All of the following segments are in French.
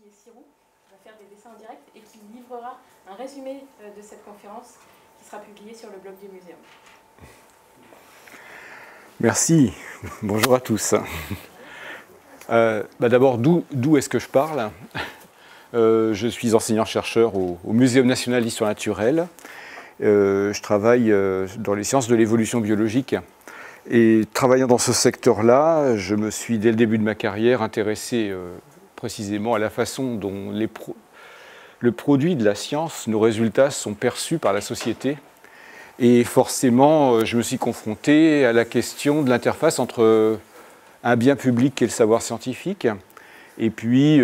qui est Sirou, qui va faire des dessins en direct et qui livrera un résumé de cette conférence qui sera publié sur le blog du Muséum. Merci, bonjour à tous. D'abord, d'où est-ce que je parle? Je suis enseignant-chercheur au Muséum national d'histoire naturelle. Je travaille dans les sciences de l'évolution biologique. Et travaillant dans ce secteur-là, je me suis, dès le début de ma carrière, intéressé précisément à la façon dont le produit de la science, nos résultats, sont perçus par la société. Et forcément, je me suis confronté à la question de l'interface entre un bien public qui est le savoir scientifique et puis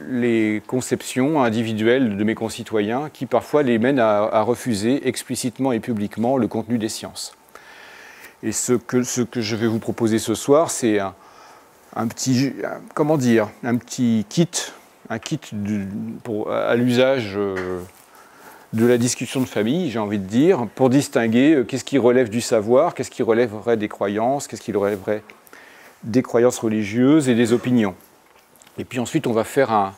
les conceptions individuelles de mes concitoyens qui parfois les mènent à refuser explicitement et publiquement le contenu des sciences. Et ce que je vais vous proposer ce soir, c'est un petit kit, à l'usage de la discussion de famille, j'ai envie de dire, pour distinguer qu'est-ce qui relève du savoir, qu'est-ce qui relèverait des croyances, qu'est-ce qui relèverait des croyances religieuses et des opinions. Et puis ensuite, on va faire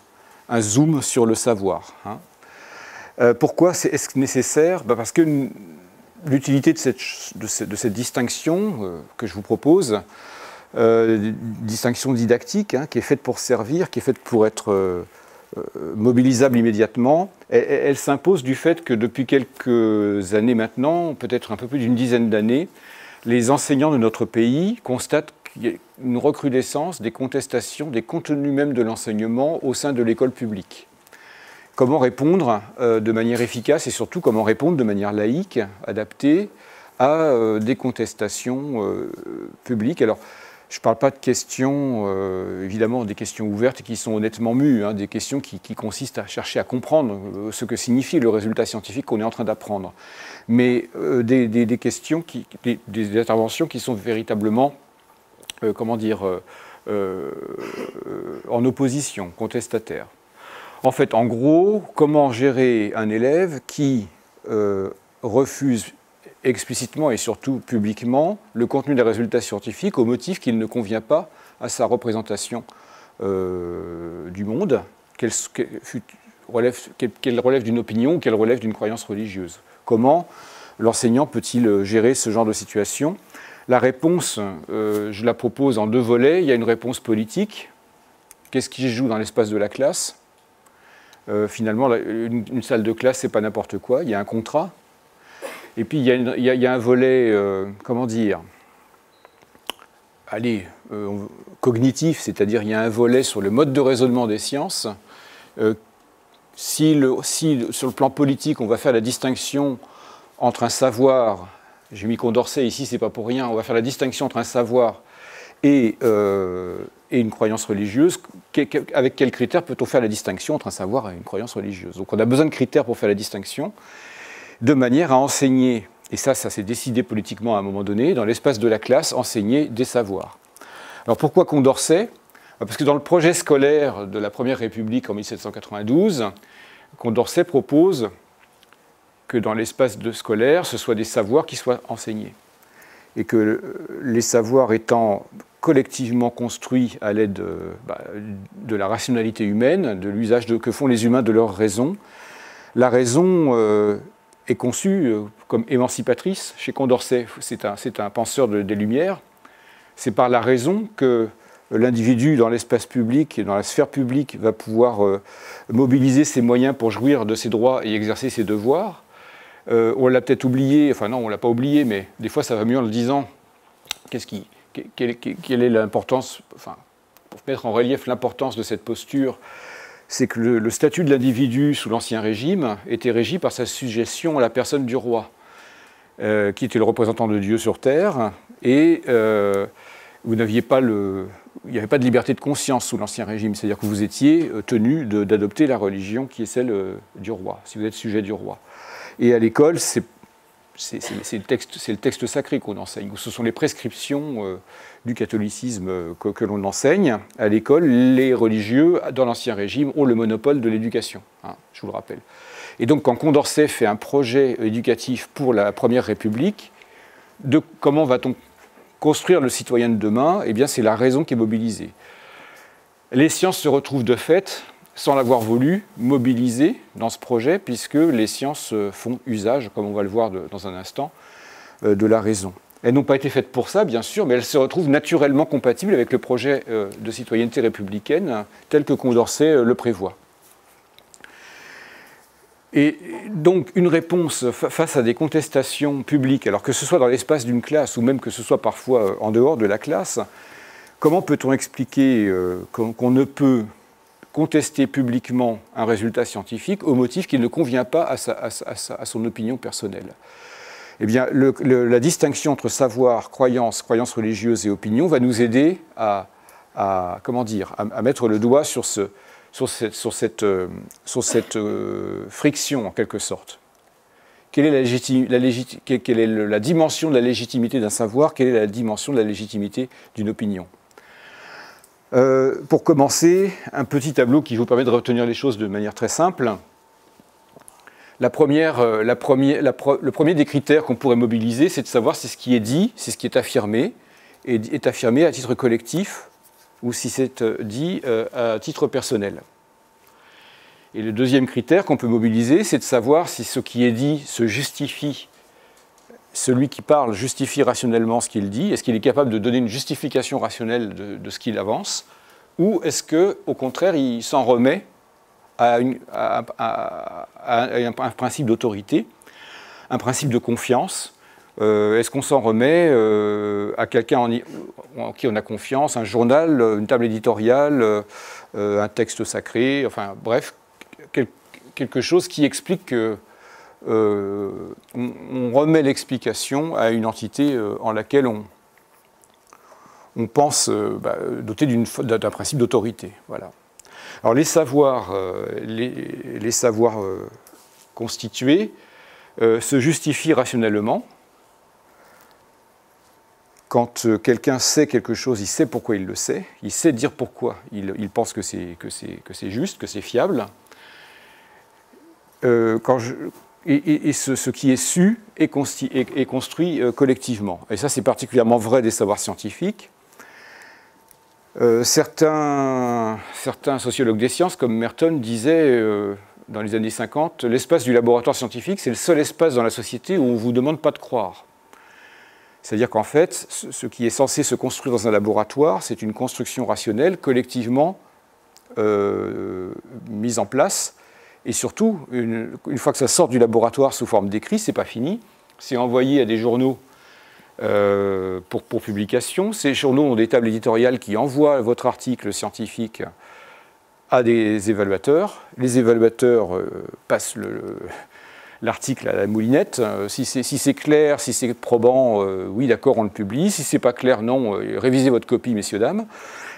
un zoom sur le savoir. Pourquoi est-ce nécessaire? Parce que l'utilité de cette distinction que je vous propose, distinction didactique, qui est faite pour servir, qui est faite pour être mobilisable immédiatement, elle s'impose du fait que depuis quelques années maintenant, peut-être un peu plus d'une dizaine d'années, les enseignants de notre pays constatent qu'il y a une recrudescence des contestations des contenus même de l'enseignement au sein de l'école publique. Comment répondre de manière efficace et surtout comment répondre de manière laïque, adaptée à des contestations publiques. Alors, je ne parle pas de questions, évidemment, des questions ouvertes et qui sont honnêtement mues, des questions qui consistent à chercher à comprendre ce que signifie le résultat scientifique qu'on est en train d'apprendre. Mais des questions, des interventions qui sont véritablement, en opposition, contestataires. En fait, en gros, comment gérer un élève qui refuse explicitement et surtout publiquement le contenu des résultats scientifiques au motif qu'il ne convient pas à sa représentation du monde, qu'elle relève d'une opinion ou qu'elle relève d'une croyance religieuse. Comment l'enseignant peut-il gérer ce genre de situation? La réponse, je la propose en deux volets. Il y a une réponse politique. Qu'est-ce qui se joue dans l'espace de la classe? Finalement, une salle de classe, c'est pas n'importe quoi. Il y a un contrat. Et puis, il y a un volet, cognitif, c'est-à-dire il y a un volet sur le mode de raisonnement des sciences. Si sur le plan politique, on va faire la distinction entre un savoir, j'ai mis Condorcet ici, c'est pas pour rien, on va faire la distinction entre un savoir et une croyance religieuse, avec quels critères peut-on faire la distinction entre un savoir et une croyance religieuse? Donc on a besoin de critères pour faire la distinction, de manière à enseigner, et ça s'est décidé politiquement à un moment donné, dans l'espace de la classe, enseigner des savoirs. Alors pourquoi Condorcet? Parce que dans le projet scolaire de la Première République en 1792, Condorcet propose que dans l'espace scolaire, ce soit des savoirs qui soient enseignés. Et que les savoirs étant collectivement construits à l'aide de la rationalité humaine, de l'usage que font les humains de leur raison, la raison est conçue comme émancipatrice. Chez Condorcet, c'est un penseur des Lumières. C'est par la raison que l'individu dans l'espace public et dans la sphère publique va pouvoir mobiliser ses moyens pour jouir de ses droits et exercer ses devoirs. On l'a peut-être oublié, enfin non, on ne l'a pas oublié, mais des fois ça va mieux en le disant. Quelle est l'importance, pour mettre en relief l'importance de cette posture, c'est que le statut de l'individu sous l'Ancien Régime était régi par sa sujétion à la personne du roi, qui était le représentant de Dieu sur terre, et il n'y avait pas de liberté de conscience sous l'Ancien Régime, c'est-à-dire que vous étiez tenu d'adopter la religion qui est celle du roi, si vous êtes sujet du roi. Et à l'école, c'est le texte sacré qu'on enseigne, ce sont les prescriptions du catholicisme que l'on enseigne. À l'école, les religieux, dans l'Ancien Régime, ont le monopole de l'éducation, je vous le rappelle. Et donc, quand Condorcet fait un projet éducatif pour la Première République, de comment va-t-on construire le citoyen de demain? Eh bien, c'est la raison qui est mobilisée. Les sciences se retrouvent de fait, sans l'avoir voulu, mobilisées dans ce projet, puisque les sciences font usage, comme on va le voir dans un instant, de la raison. Elles n'ont pas été faites pour ça, bien sûr, mais elles se retrouvent naturellement compatibles avec le projet de citoyenneté républicaine tel que Condorcet le prévoit. Et donc, une réponse face à des contestations publiques, alors que ce soit dans l'espace d'une classe ou même que ce soit parfois en dehors de la classe, comment peut-on expliquer qu'on ne peut contester publiquement un résultat scientifique au motif qu'il ne convient pas à son opinion personnelle? Eh bien, la distinction entre savoir, croyance religieuse et opinion va nous aider à mettre le doigt sur cette friction, en quelque sorte. Quelle est la dimension de la légitimité d'un savoir? Quelle est la dimension de la légitimité d'une opinion? Pour commencer, un petit tableau qui vous permet de retenir les choses de manière très simple. Le premier des critères qu'on pourrait mobiliser, c'est de savoir si ce qui est dit, si ce qui est affirmé à titre collectif ou si c'est dit à titre personnel. Et le deuxième critère qu'on peut mobiliser, c'est de savoir si ce qui est dit se justifie, celui qui parle justifie rationnellement ce qu'il dit, est-ce qu'il est capable de donner une justification rationnelle de ce qu'il avance, ou est-ce qu'au contraire, il s'en remet à un principe d'autorité, un principe de confiance. Est-ce qu'on s'en remet à quelqu'un en qui on a confiance, un journal, une table éditoriale, un texte sacré, enfin bref, quelque chose qui explique qu'on remet l'explication à une entité en laquelle on pense doté d'un principe d'autorité. Voilà. Alors les savoirs constitués se justifient rationnellement. Quand quelqu'un sait quelque chose, il sait pourquoi il le sait, il sait dire pourquoi il pense que c'est juste, que c'est fiable. Ce qui est su est construit collectivement. Et ça, c'est particulièrement vrai des savoirs scientifiques. Certains sociologues des sciences, comme Merton, disaient dans les années 50, l'espace du laboratoire scientifique, c'est le seul espace dans la société où on ne vous demande pas de croire. C'est-à-dire qu'en fait, ce qui est censé se construire dans un laboratoire, c'est une construction rationnelle, collectivement mise en place. Et surtout, une fois que ça sort du laboratoire sous forme d'écrit, c'est pas fini. C'est envoyé à des journaux pour publication. Ces journaux ont des tables éditoriales qui envoient votre article scientifique à des évaluateurs. Les évaluateurs passent l'article à la moulinette. Si c'est clair, si c'est probant, oui, d'accord, on le publie. Si c'est pas clair, non, révisez votre copie, messieurs, dames.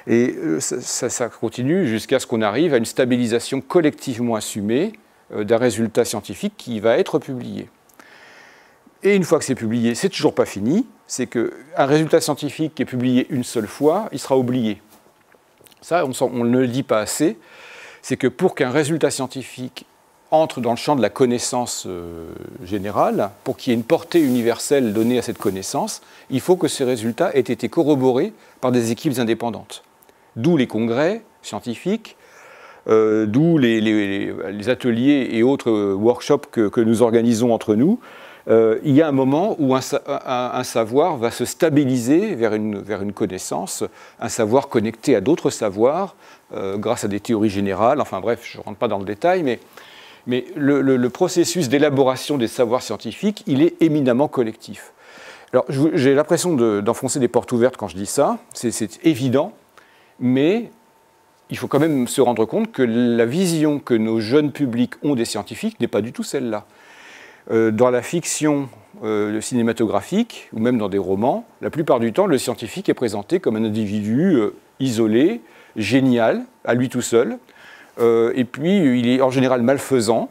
Et ça continue jusqu'à ce qu'on arrive à une stabilisation collectivement assumée d'un résultat scientifique qui va être publié. Et une fois que c'est publié, c'est toujours pas fini. C'est qu'un résultat scientifique qui est publié une seule fois, il sera oublié. Ça, on ne le dit pas assez. C'est que pour qu'un résultat scientifique entre dans le champ de la connaissance générale, pour qu'il y ait une portée universelle donnée à cette connaissance, il faut que ces résultats aient été corroborés par des équipes indépendantes. D'où les congrès scientifiques, d'où les ateliers et autres workshops que nous organisons entre nous. Il y a un moment où un savoir va se stabiliser vers une connaissance, un savoir connecté à d'autres savoirs, grâce à des théories générales. Enfin bref, je ne rentre pas dans le détail, mais le processus d'élaboration des savoirs scientifiques, il est éminemment collectif. Alors j'ai l'impression d'enfoncer des portes ouvertes quand je dis ça, c'est évident, mais il faut quand même se rendre compte que la vision que nos jeunes publics ont des scientifiques n'est pas du tout celle-là. Dans la fiction cinématographique, ou même dans des romans, la plupart du temps, le scientifique est présenté comme un individu isolé, génial, à lui tout seul, et puis il est en général malfaisant,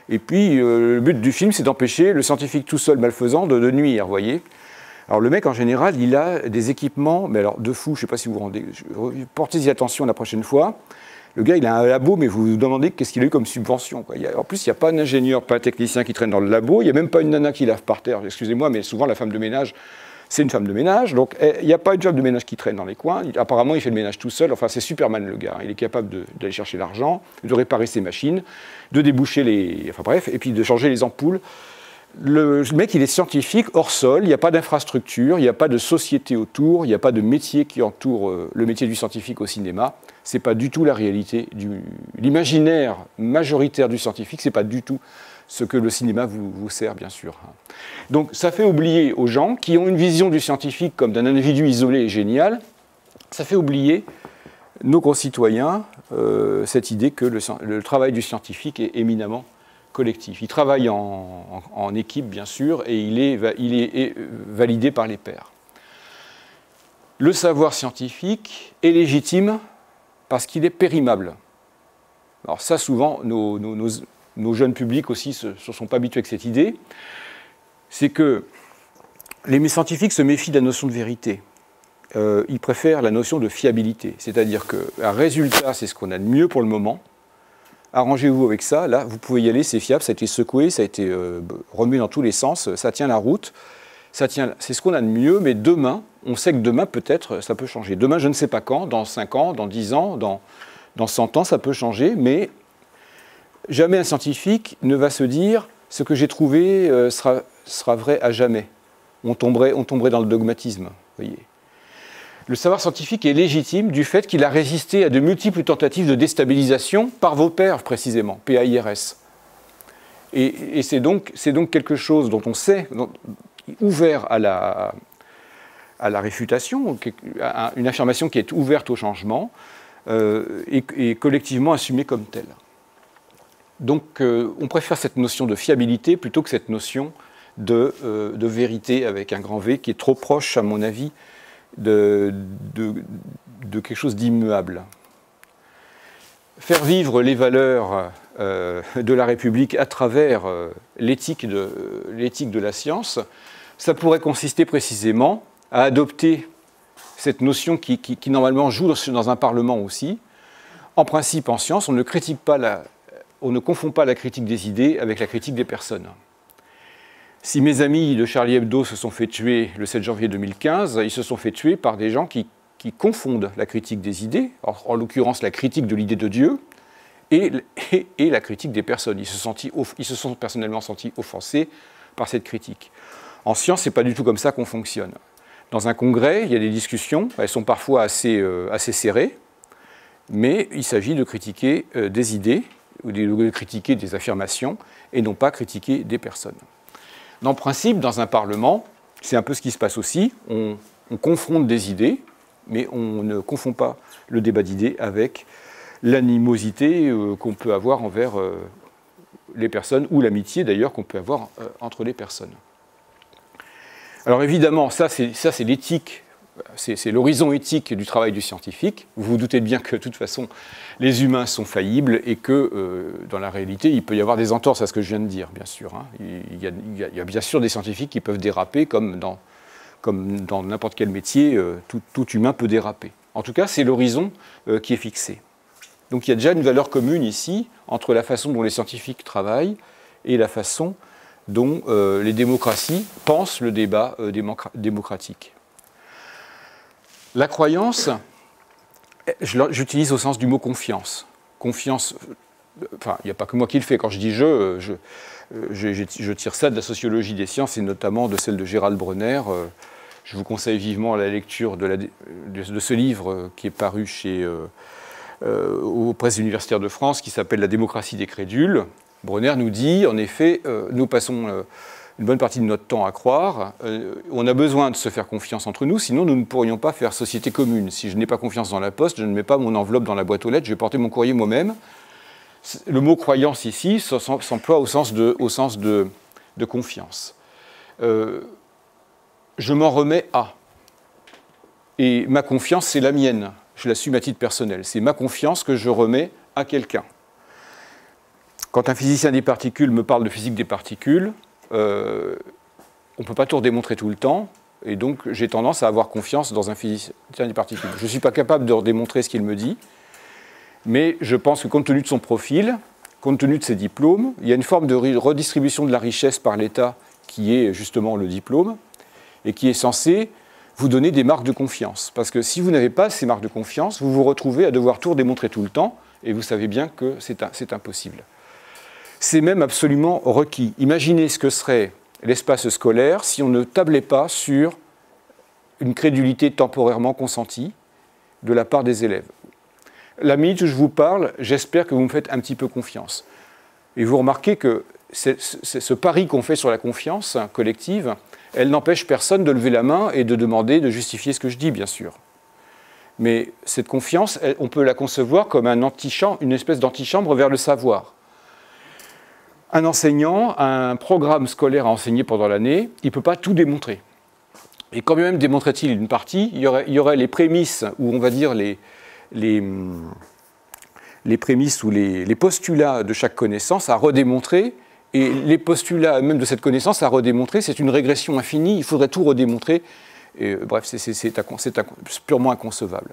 et puis le but du film, c'est d'empêcher le scientifique tout seul malfaisant de nuire, vous voyez. Alors le mec, en général, il a des équipements, mais alors de fou, je ne sais pas si vous vous rendez, portez-y attention la prochaine fois. Le gars, il a un labo, mais vous vous demandez qu'est-ce qu'il a eu comme subvention, quoi. En plus, il n'y a pas un ingénieur, pas un technicien qui traîne dans le labo, il n'y a même pas une nana qui lave par terre, excusez-moi, mais souvent la femme de ménage c'est une femme de ménage, donc il n'y a pas une femme de ménage qui traîne dans les coins. Apparemment, il fait le ménage tout seul. Enfin, c'est Superman, le gars. Il est capable d'aller chercher l'argent, de réparer ses machines, de déboucher les... Enfin bref, et puis de changer les ampoules. Le mec, il est scientifique, hors sol, il n'y a pas d'infrastructure, il n'y a pas de société autour, il n'y a pas de métier qui entoure le métier du scientifique au cinéma. Ce n'est pas du tout la réalité. L'imaginaire majoritaire du scientifique, ce n'est pas du tout ce que le cinéma vous sert, bien sûr. Donc ça fait oublier aux gens qui ont une vision du scientifique comme d'un individu isolé et génial, ça fait oublier nos concitoyens cette idée que le travail du scientifique est éminemment collectif. Il travaille en équipe, bien sûr, et il est validé par les pairs. Le savoir scientifique est légitime parce qu'il est périmable. Alors ça, souvent, nos jeunes publics aussi ne se sont pas habitués avec cette idée. C'est que les scientifiques se méfient de la notion de vérité. Ils préfèrent la notion de fiabilité. C'est-à-dire qu'un résultat, c'est ce qu'on a de mieux pour le moment. Arrangez-vous avec ça. Là, vous pouvez y aller, c'est fiable, ça a été secoué, ça a été remué dans tous les sens, ça tient la route. C'est ce qu'on a de mieux, mais demain, on sait que demain, peut-être, ça peut changer. Demain, je ne sais pas quand, dans 5 ans, dans 10 ans, dans 100 ans, ça peut changer, mais jamais un scientifique ne va se dire « ce que j'ai trouvé sera vrai à jamais ». On tomberait dans le dogmatisme, voyez. Le savoir scientifique est légitime du fait qu'il a résisté à de multiples tentatives de déstabilisation par vos pairs, précisément, PAIRS. Et c'est donc quelque chose dont on sait, ouvert à la réfutation, une affirmation qui est ouverte au changement et collectivement assumée comme telle. Donc on préfère cette notion de fiabilité plutôt que cette notion de vérité avec un grand V qui est trop proche, à mon avis, de quelque chose d'immuable. Faire vivre les valeurs de la République à travers l'éthique de la science, ça pourrait consister précisément à adopter cette notion qui normalement joue dans un Parlement aussi. En principe, en science, on ne confond pas la critique des idées avec la critique des personnes. Si mes amis de Charlie Hebdo se sont fait tuer le 7 janvier 2015, ils se sont fait tuer par des gens qui confondent la critique des idées, en l'occurrence la critique de l'idée de Dieu, et la critique des personnes. Ils se sont personnellement sentis offensés par cette critique. En science, ce n'est pas du tout comme ça qu'on fonctionne. Dans un congrès, il y a des discussions, elles sont parfois assez serrées, mais il s'agit de critiquer des idées, ou de critiquer des affirmations, et non pas critiquer des personnes. Dans le principe, dans un Parlement, c'est un peu ce qui se passe aussi. On confronte des idées, mais on ne confond pas le débat d'idées avec l'animosité qu'on peut avoir envers les personnes, ou l'amitié d'ailleurs qu'on peut avoir entre les personnes. Alors évidemment, ça c'est l'éthique, c'est l'horizon éthique du travail du scientifique. Vous vous doutez bien que de toute façon, les humains sont faillibles et que dans la réalité, il peut y avoir des entorses à ce que je viens de dire, bien sûr. Hein. Il y a bien sûr des scientifiques qui peuvent déraper, comme dans n'importe quel métier, tout humain peut déraper. En tout cas, c'est l'horizon qui est fixé. Donc il y a déjà une valeur commune ici entre la façon dont les scientifiques travaillent et la façon dont les démocraties pensent le débat démocratique. La croyance, j'utilise au sens du mot confiance. Confiance, enfin, il n'y a pas que moi qui le fais. Quand je dis je tire ça de la sociologie des sciences et notamment de celle de Gérald Bronner. Je vous conseille vivement la lecture de ce livre qui est paru aux presses universitaires de France, qui s'appelle « La démocratie des crédules ». Bronner nous dit, en effet, nous passons une bonne partie de notre temps à croire. On a besoin de se faire confiance entre nous, sinon nous ne pourrions pas faire société commune. Si je n'ai pas confiance dans la poste, je ne mets pas mon enveloppe dans la boîte aux lettres, je vais porter mon courrier moi-même. Le mot croyance ici s'emploie au sens de confiance. Je m'en remets à. Et ma confiance, c'est la mienne. Je l'assume à titre personnel. C'est ma confiance que je remets à quelqu'un. Quand un physicien des particules me parle de physique des particules, on ne peut pas tout redémontrer tout le temps, et donc j'ai tendance à avoir confiance dans un physicien des particules. Je ne suis pas capable de redémontrer ce qu'il me dit, mais je pense que compte tenu de son profil, compte tenu de ses diplômes, il y a une forme de redistribution de la richesse par l'État qui est justement le diplôme, et qui est censé vous donner des marques de confiance. Parce que si vous n'avez pas ces marques de confiance, vous vous retrouvez à devoir tout redémontrer tout le temps, et vous savez bien que c'est impossible. C'est même absolument requis. Imaginez ce que serait l'espace scolaire si on ne tablait pas sur une crédulité temporairement consentie de la part des élèves. La minute où je vous parle, j'espère que vous me faites un petit peu confiance. Et vous remarquez que ce pari qu'on fait sur la confiance collective, elle n'empêche personne de lever la main et de demander, de justifier ce que je dis, bien sûr. Mais cette confiance, on peut la concevoir comme une espèce d'antichambre vers le savoir. Un enseignant a un programme scolaire à enseigner pendant l'année, il ne peut pas tout démontrer. Et quand même démontrait-il une partie, il y aurait les prémices, ou on va dire les prémices ou les postulats de chaque connaissance à redémontrer, et les postulats même de cette connaissance à redémontrer, c'est une régression infinie, il faudrait tout redémontrer, et, bref, c'est purement inconcevable.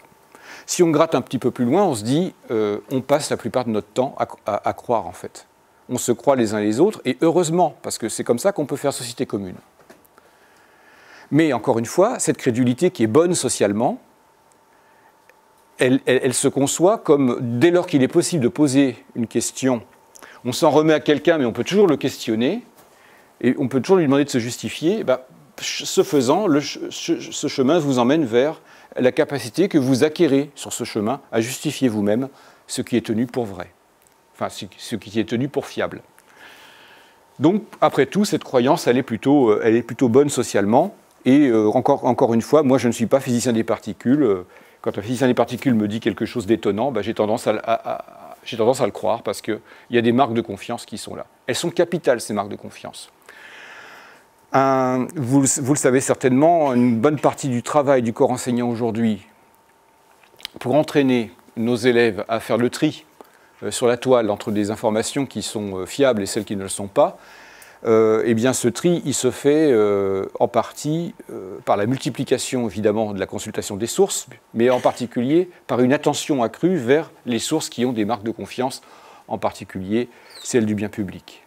Si on gratte un petit peu plus loin, on se dit, on passe la plupart de notre temps à croire en fait. On se croit les uns les autres, et heureusement, parce que c'est comme ça qu'on peut faire société commune. Mais encore une fois, cette crédulité qui est bonne socialement, elle se conçoit comme, dès lors qu'il est possible de poser une question, on s'en remet à quelqu'un, mais on peut toujours le questionner, et on peut toujours lui demander de se justifier, ce faisant, ce chemin vous emmène vers la capacité que vous acquérez sur ce chemin à justifier vous-même ce qui est tenu pour vrai, enfin ce qui est tenu pour fiable. Donc, après tout, cette croyance, elle est plutôt bonne socialement, et encore une fois, moi je ne suis pas physicien des particules. Quand un physicien des particules me dit quelque chose d'étonnant, j'ai tendance à le croire parce qu'il y a des marques de confiance qui sont là. Elles sont capitales, ces marques de confiance. Vous le savez certainement, une bonne partie du travail du corps enseignant aujourd'hui pour entraîner nos élèves à faire le tri sur la toile entre des informations qui sont fiables et celles qui ne le sont pas, eh bien ce tri, il se fait en partie par la multiplication évidemment de la consultation des sources, mais en particulier par une attention accrue vers les sources qui ont des marques de confiance, en particulier celles du bien public.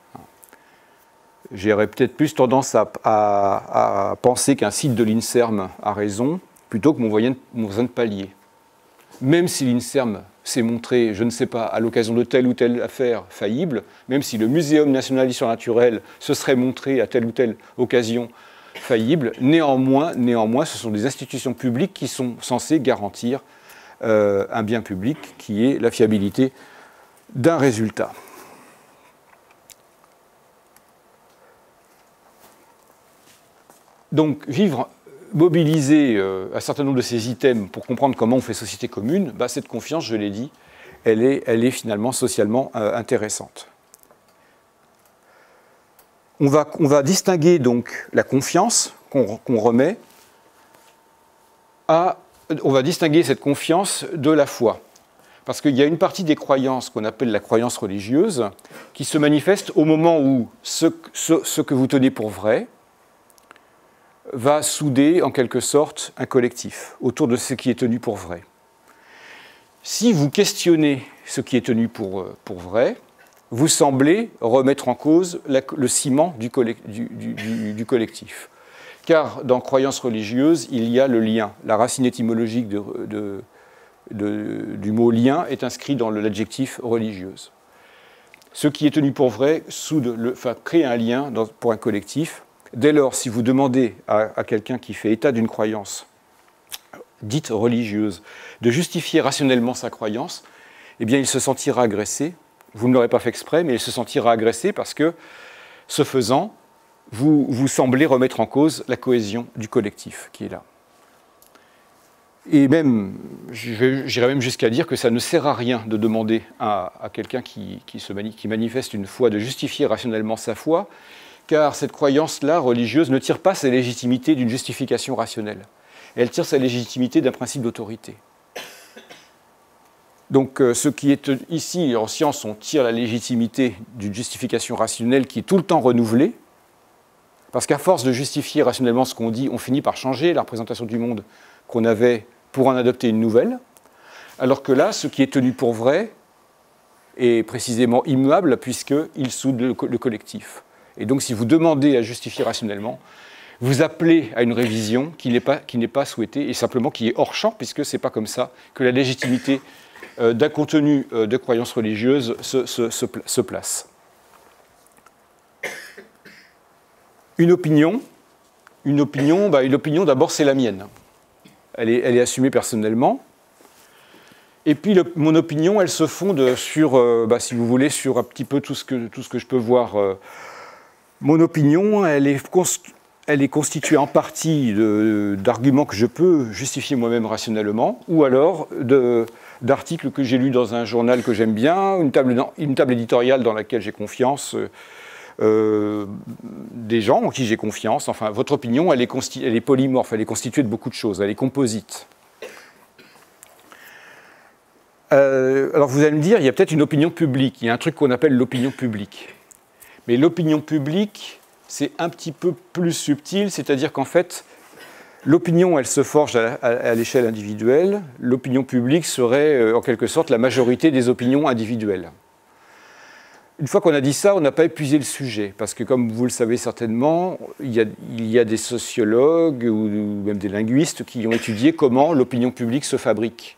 J'aurais peut-être plus tendance à penser qu'un site de l'INSERM a raison, plutôt que mon voisin de palier. Même si l'INSERM s'est montré, je ne sais pas, à l'occasion de telle ou telle affaire faillible, même si le Muséum national d'histoire naturelle se serait montré à telle ou telle occasion faillible, néanmoins, ce sont des institutions publiques qui sont censées garantir un bien public qui est la fiabilité d'un résultat. Donc, mobiliser un certain nombre de ces items pour comprendre comment on fait société commune, cette confiance, je l'ai dit, elle est finalement socialement intéressante. On va distinguer donc la confiance qu'on remet on va distinguer cette confiance de la foi. Parce qu'il y a une partie des croyances qu'on appelle la croyance religieuse qui se manifeste au moment où ce que vous tenez pour vrai va souder en quelque sorte un collectif autour de ce qui est tenu pour vrai. Si vous questionnez ce qui est tenu pour vrai, vous semblez remettre en cause le ciment du collectif. Car dans croyance religieuse, il y a le lien. La racine étymologique du mot lien est inscrit dans l'adjectif religieuse. Ce qui est tenu pour vrai crée un lien pour un collectif. Dès lors, si vous demandez à quelqu'un qui fait état d'une croyance dite religieuse de justifier rationnellement sa croyance, eh bien, il se sentira agressé. Vous ne l'aurez pas fait exprès, mais il se sentira agressé parce que, ce faisant, vous semblez remettre en cause la cohésion du collectif qui est là. Et même, j'irais même jusqu'à dire que ça ne sert à rien de demander à quelqu'un qui manifeste une foi de justifier rationnellement sa foi, car cette croyance-là, religieuse, ne tire pas sa légitimité d'une justification rationnelle. Elle tire sa légitimité d'un principe d'autorité. Donc, ce qui est ici, en science, on tire la légitimité d'une justification rationnelle qui est tout le temps renouvelée, parce qu'à force de justifier rationnellement ce qu'on dit, on finit par changer la représentation du monde qu'on avait pour en adopter une nouvelle, alors que là, ce qui est tenu pour vrai est précisément immuable, puisqu'il soude le collectif. Et donc, si vous demandez à justifier rationnellement, vous appelez à une révision qui n'est pas souhaitée et simplement qui est hors champ, puisque ce n'est pas comme ça que la légitimité d'un contenu de croyance religieuse se place. Une opinion d'abord, c'est la mienne. Elle est assumée personnellement. Et puis, mon opinion, elle se fonde sur, si vous voulez, sur un petit peu tout ce que je peux voir. Mon opinion, elle est constituée en partie d'arguments que je peux justifier moi-même rationnellement, ou alors d'articles que j'ai lus dans un journal que j'aime bien, une table éditoriale dans laquelle j'ai confiance, des gens en qui j'ai confiance. Enfin, votre opinion, elle est polymorphe, elle est constituée de beaucoup de choses, elle est composite. Alors vous allez me dire, il y a peut-être une opinion publique, il y a un truc qu'on appelle l'opinion publique. Mais l'opinion publique, c'est un petit peu plus subtil, c'est-à-dire qu'en fait, l'opinion, elle se forge à l'échelle individuelle. L'opinion publique serait, en quelque sorte, la majorité des opinions individuelles. Une fois qu'on a dit ça, on n'a pas épuisé le sujet, parce que comme vous le savez certainement, il y a des sociologues ou même des linguistes qui ont étudié comment l'opinion publique se fabrique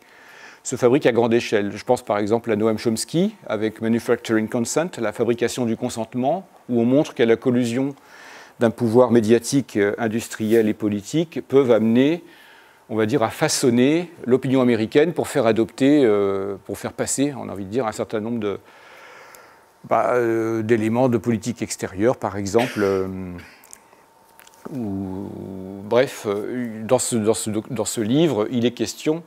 à grande échelle. Je pense par exemple à Noam Chomsky avec Manufacturing Consent, la fabrication du consentement, où on montre qu'à la collusion d'un pouvoir médiatique, industriel et politique peuvent amener, on va dire, à façonner l'opinion américaine pour faire adopter, pour faire passer, on a envie de dire, un certain nombre d'éléments de politique extérieure, par exemple. Bref, dans ce livre, il est question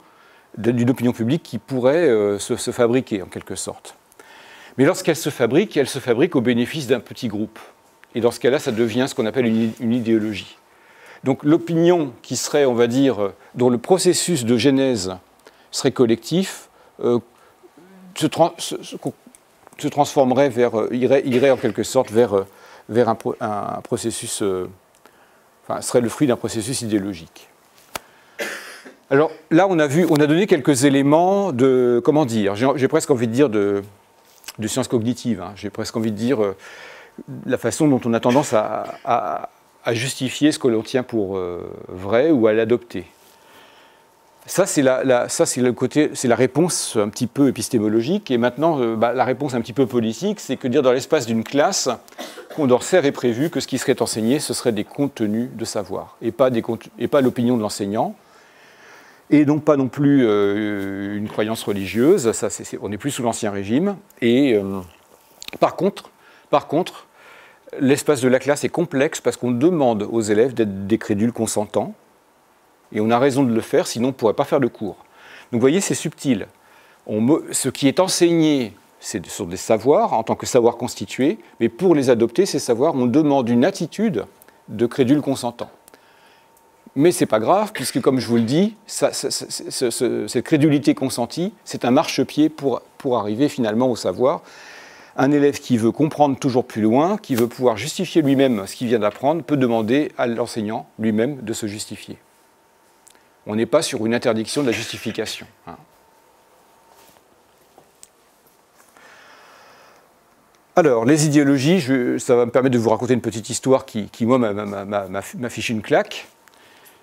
d'une opinion publique qui pourrait se fabriquer, en quelque sorte. Mais lorsqu'elle se fabrique au bénéfice d'un petit groupe. Et dans ce cas-là, ça devient ce qu'on appelle une idéologie. Donc l'opinion qui serait, on va dire, dont le processus de genèse serait collectif, se transformerait irait en quelque sorte vers un processus, serait le fruit d'un processus idéologique. Alors là, on a donné quelques éléments de, comment dire, j'ai presque envie de dire de sciences cognitives, hein. J'ai presque envie de dire la façon dont on a tendance à justifier ce que l'on tient pour vrai ou à l'adopter. Ça, c'est la réponse un petit peu épistémologique. Et maintenant, la réponse un petit peu politique, c'est que dire dans l'espace d'une classe, Condorcet avait prévu que ce qui serait enseigné, ce serait des contenus de savoir, et pas l'opinion de l'enseignant. Et donc pas non plus une croyance religieuse, ça, on n'est plus sous l'Ancien Régime. Et par contre, l'espace de la classe est complexe parce qu'on demande aux élèves d'être des crédules consentants, et on a raison de le faire, sinon on ne pourrait pas faire de cours. Donc vous voyez, c'est subtil. Ce qui est enseigné, c'est sur des savoirs, en tant que savoir constitué, mais pour les adopter, ces savoirs, on demande une attitude de crédule consentant. Mais ce n'est pas grave, puisque comme je vous le dis, cette crédulité consentie, c'est un marchepied pour arriver finalement au savoir. Un élève qui veut comprendre toujours plus loin, qui veut pouvoir justifier lui-même ce qu'il vient d'apprendre, peut demander à l'enseignant lui-même de se justifier. On n'est pas sur une interdiction de la justification. Hein. Alors, les idéologies, ça va me permettre de vous raconter une petite histoire qui moi, m'a fiché une claque.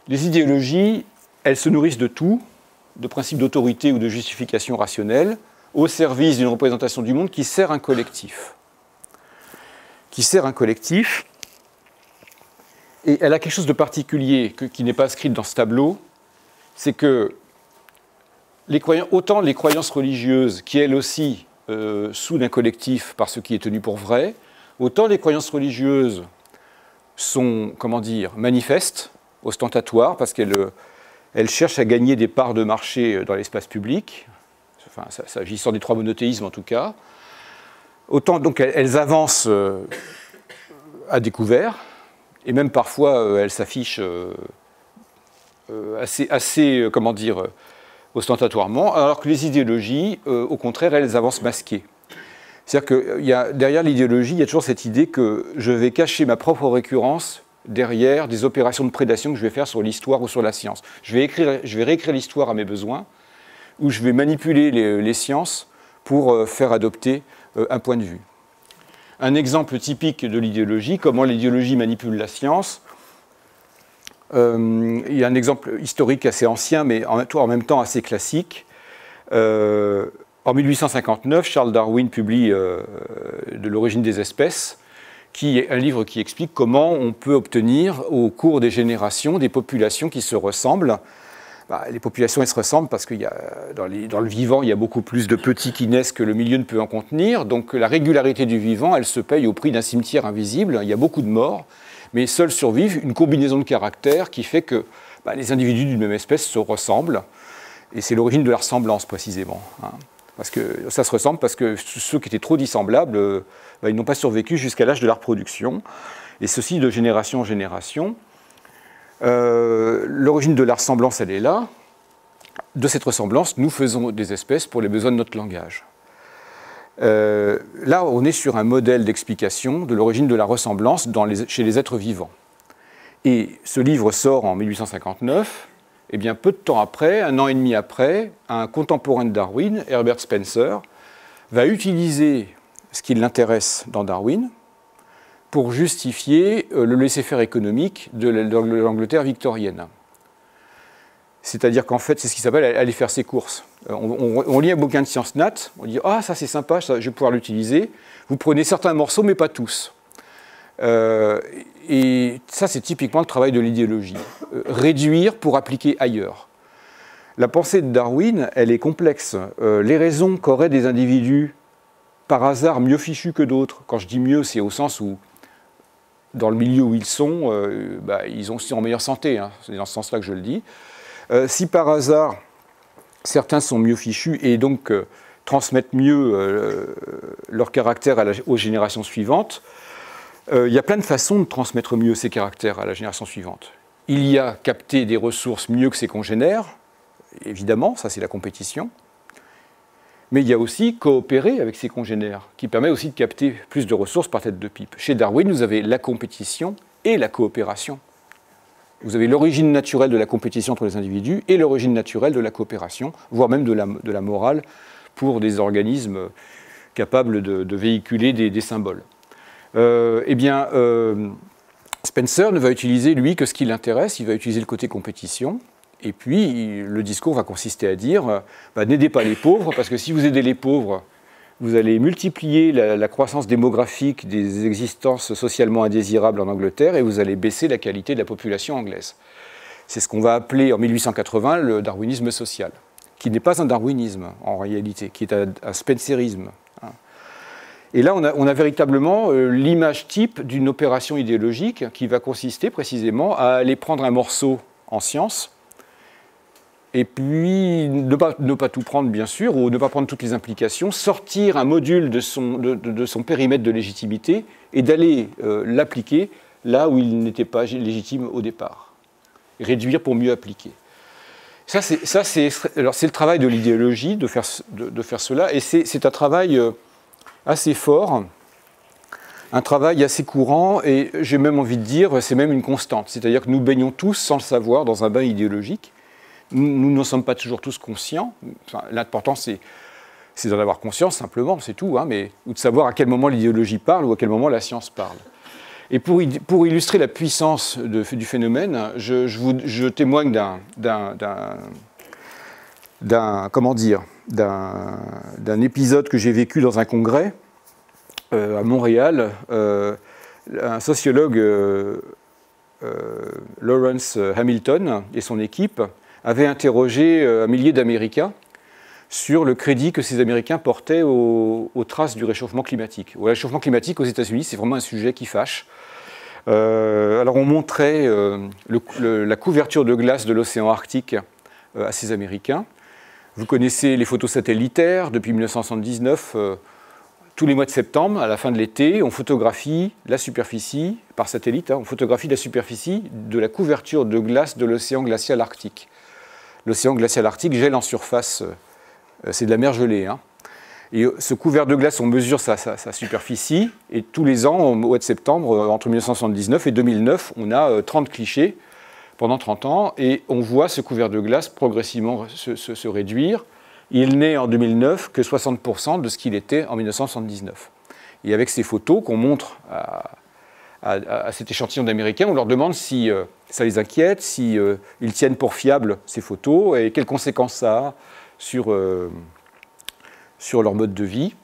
Les idéologies, elles se nourrissent de tout, de principes d'autorité ou de justification rationnelle, au service d'une représentation du monde qui sert un collectif. Et elle a quelque chose de particulier qui n'est pas inscrit dans ce tableau, c'est que autant les croyances religieuses, qui elles aussi soudent un collectif par ce qui est tenu pour vrai, autant les croyances religieuses sont, comment dire, manifestes, ostentatoires, parce qu'elles cherchent à gagner des parts de marché dans l'espace public, enfin, s'agissant des trois monothéismes en tout cas. Autant donc elles avancent à découvert, et même parfois elles s'affichent assez comment dire, ostentatoirement, alors que les idéologies, au contraire, elles avancent masquées. C'est-à-dire que derrière l'idéologie, il y a toujours cette idée que je vais cacher ma propre récurrence derrière des opérations de prédation que je vais faire sur l'histoire ou sur la science. Je vais réécrire l'histoire à mes besoins, ou je vais manipuler les sciences pour faire adopter un point de vue. Un exemple typique de l'idéologie, comment l'idéologie manipule la science, Il y a un exemple historique assez ancien, mais en même temps assez classique. En 1859, Charles Darwin publie De l'origine des espèces, qui est un livre qui explique comment on peut obtenir au cours des générations des populations qui se ressemblent. Les populations elles se ressemblent parce que dans le vivant, il y a beaucoup plus de petits qui naissent que le milieu ne peut en contenir. Donc la régularité du vivant, elle se paye au prix d'un cimetière invisible. Il y a beaucoup de morts, mais seuls survivent une combinaison de caractères qui fait que les individus d'une même espèce se ressemblent. Et c'est l'origine de la ressemblance précisément. Parce que ça se ressemble parce que ceux qui étaient trop dissemblables, ils n'ont pas survécu jusqu'à l'âge de la reproduction. Et ceci de génération en génération. L'origine de la ressemblance, elle est là. De cette ressemblance, nous faisons des espèces pour les besoins de notre langage. Là, on est sur un modèle d'explication de l'origine de la ressemblance chez les êtres vivants. Et ce livre sort en 1859. Et bien, peu de temps après, un an et demi après, un contemporain de Darwin, Herbert Spencer, va utiliser ce qui l'intéresse dans Darwin pour justifier le laisser-faire économique de l'Angleterre victorienne. C'est-à-dire qu'en fait, c'est ce qui s'appelle aller faire ses courses. On lit un bouquin de sciences nat, on dit « Ah, ça c'est sympa, ça, je vais pouvoir l'utiliser ». Vous prenez certains morceaux, mais pas tous. Et ça, c'est typiquement le travail de l'idéologie. Réduire pour appliquer ailleurs. La pensée de Darwin, elle est complexe. Les raisons qu'auraient des individus par hasard mieux fichus que d'autres, quand je dis mieux, c'est au sens où, dans le milieu où ils sont, ils sont en meilleure santé, hein. C'est dans ce sens-là que je le dis. Si par hasard, certains sont mieux fichus et donc transmettent mieux leur caractère aux générations suivantes, il y a plein de façons de transmettre mieux ces caractères à la génération suivante. Il y a capter des ressources mieux que ses congénères, évidemment, ça c'est la compétition. Mais il y a aussi coopérer avec ses congénères, qui permet aussi de capter plus de ressources par tête de pipe. Chez Darwin, vous avez la compétition et la coopération. Vous avez l'origine naturelle de la compétition entre les individus et l'origine naturelle de la coopération, voire même de la morale pour des organismes capables de véhiculer des symboles. Spencer ne va utiliser, lui, que ce qui l'intéresse, il va utiliser le côté compétition, et puis le discours va consister à dire n'aidez pas les pauvres, parce que si vous aidez les pauvres, vous allez multiplier la croissance démographique des existences socialement indésirables en Angleterre, et vous allez baisser la qualité de la population anglaise. C'est ce qu'on va appeler en 1880 le darwinisme social, qui n'est pas un darwinisme en réalité, qui est un spencerisme. Et là, on a véritablement l'image type d'une opération idéologique qui va consister précisément à aller prendre un morceau en sciences et puis ne pas tout prendre, bien sûr, ou ne pas prendre toutes les implications, sortir un module de son périmètre de légitimité et d'aller l'appliquer là où il n'était pas légitime au départ. Réduire pour mieux appliquer. Ça, c'est le travail de l'idéologie de faire cela, et c'est un travail assez fort, un travail assez courant, et j'ai même envie de dire, c'est même une constante. C'est-à-dire que nous baignons tous, sans le savoir, dans un bain idéologique. Nous n'en sommes pas toujours tous conscients. Enfin, l'important, c'est d'en avoir conscience, simplement, c'est tout, hein, ou de savoir à quel moment l'idéologie parle ou à quel moment la science parle. Et pour illustrer la puissance du phénomène, je témoigne d'un épisode que j'ai vécu dans un congrès à Montréal. Un sociologue, Lawrence Hamilton, et son équipe avaient interrogé un millier d'Américains sur le crédit que ces Américains portaient aux traces du réchauffement climatique. Le réchauffement climatique aux États-Unis, c'est vraiment un sujet qui fâche. Alors on montrait la couverture de glace de l'océan Arctique à ces Américains. Vous connaissez les photos satellitaires. Depuis 1979, tous les mois de septembre, à la fin de l'été, on photographie la superficie, par satellite, on photographie la superficie de la couverture de glace de l'océan glacial arctique. L'océan glacial arctique gèle en surface, c'est de la mer gelée. Hein. Et ce couvert de glace, on mesure sa superficie, et tous les ans, au mois de septembre, entre 1979 et 2009, on a 30 clichés pendant 30 ans, et on voit ce couvert de glace progressivement se réduire. Il n'est en 2009 que 60% de ce qu'il était en 1979. Et avec ces photos qu'on montre à à cet échantillon d'Américains. On leur demande si ça les inquiète, si ils tiennent pour fiables ces photos et quelles conséquences ça a sur leur mode de vie.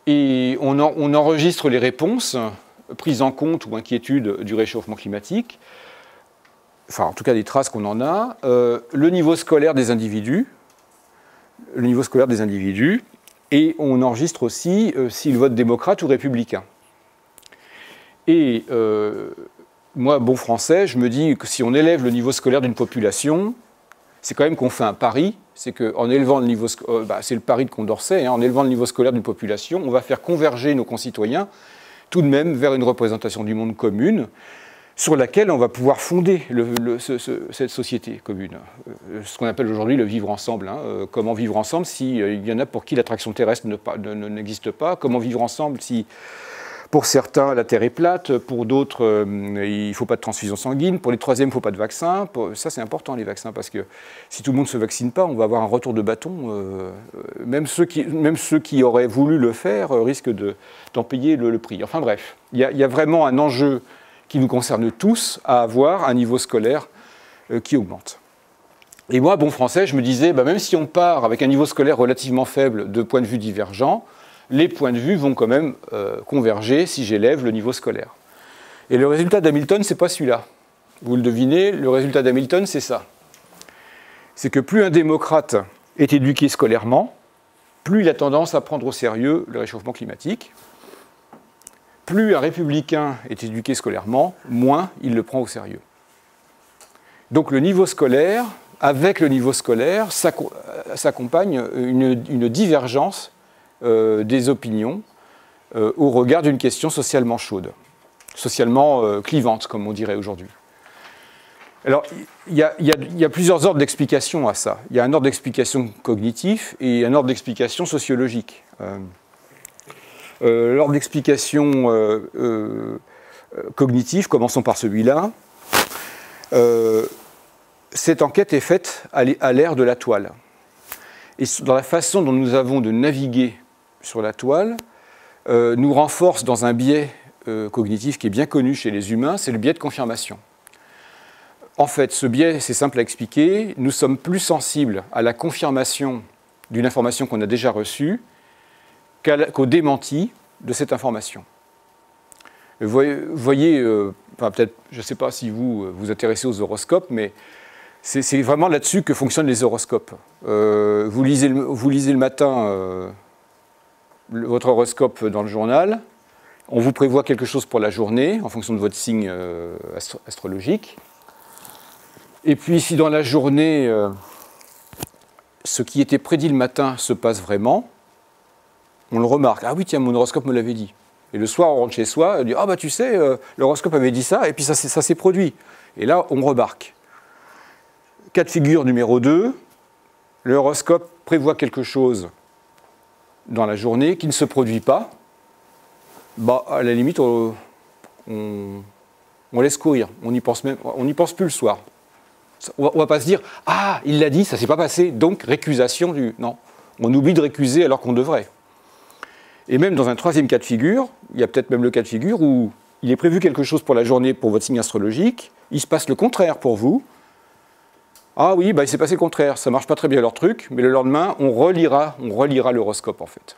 Et on enregistre les réponses, prises en compte ou inquiétudes du réchauffement climatique, enfin en tout cas des traces qu'on en a, le niveau scolaire des individus, et on enregistre aussi s'ils votent démocrate ou républicain. Et moi, bon français, je me dis que si on élève le niveau scolaire d'une population, c'est quand même qu'on fait un pari, c'est qu'en élevant le niveau, c'est le pari de Condorcet, hein, en élevant le niveau scolaire d'une population, on va faire converger nos concitoyens tout de même vers une représentation du monde commune sur laquelle on va pouvoir fonder cette société commune. Ce qu'on appelle aujourd'hui le vivre ensemble. Hein. Comment vivre ensemble s'il y en a pour qui l'attraction terrestre n'existe pas? Comment vivre ensemble si, pour certains, la Terre est plate, pour d'autres, il ne faut pas de transfusion sanguine, pour les troisièmes, il ne faut pas de vaccin. Ça, c'est important, les vaccins, parce que si tout le monde ne se vaccine pas, on va avoir un retour de bâton. Même ceux qui auraient voulu le faire risquent d'en payer le prix. Enfin bref, il y a vraiment un enjeu qui nous concerne tous à avoir un niveau scolaire qui augmente. Et moi, bon français, je me disais, même si on part avec un niveau scolaire relativement faible de points de vue divergents, les points de vue vont quand même converger si j'élève le niveau scolaire. Et le résultat d'Hamilton, ce n'est pas celui-là. Vous le devinez, le résultat d'Hamilton, c'est ça. C'est que plus un démocrate est éduqué scolairement, plus il a tendance à prendre au sérieux le réchauffement climatique. Plus un républicain est éduqué scolairement, moins il le prend au sérieux. Donc le niveau scolaire, avec le niveau scolaire, s'accompagne une divergence des opinions au regard d'une question socialement chaude, socialement clivante, comme on dirait aujourd'hui. Alors, il y a plusieurs ordres d'explication à ça. Il y a un ordre d'explication cognitif et un ordre d'explication sociologique. L'ordre d'explication cognitif, commençons par celui-là. Cette enquête est faite à l'ère de la toile. Et dans la façon dont nous avons de naviguer sur la toile, nous renforce dans un biais cognitif qui est bien connu chez les humains, c'est le biais de confirmation. En fait, ce biais, c'est simple à expliquer, nous sommes plus sensibles à la confirmation d'une information qu'on a déjà reçue qu'au démenti de cette information. Vous voyez, peut-être, je ne sais pas si vous vous intéressez aux horoscopes, mais c'est vraiment là-dessus que fonctionnent les horoscopes. Vous lisez le matin votre horoscope dans le journal, on vous prévoit quelque chose pour la journée, en fonction de votre signe astrologique. Et puis si dans la journée, ce qui était prédit le matin se passe vraiment, on le remarque. Ah oui, tiens, mon horoscope me l'avait dit. Et le soir, on rentre chez soi, on dit, ah bah tu sais, l'horoscope avait dit ça, et puis ça s'est produit. Et là, on remarque. Cas de figure numéro 2, l'horoscope prévoit quelque chose dans la journée qui ne se produit pas. Bah, à la limite, on laisse courir. On n'y pense plus le soir. On ne va pas se dire, ah, il l'a dit, ça ne s'est pas passé, donc récusation du... Non, on oublie de récuser alors qu'on devrait. Et même dans un troisième cas de figure, il y a peut-être même le cas de figure où il est prévu quelque chose pour la journée pour votre signe astrologique, il se passe le contraire pour vous. Ah oui, bah, il s'est passé le contraire, ça ne marche pas très bien leur truc, mais le lendemain, on relira l'horoscope en fait.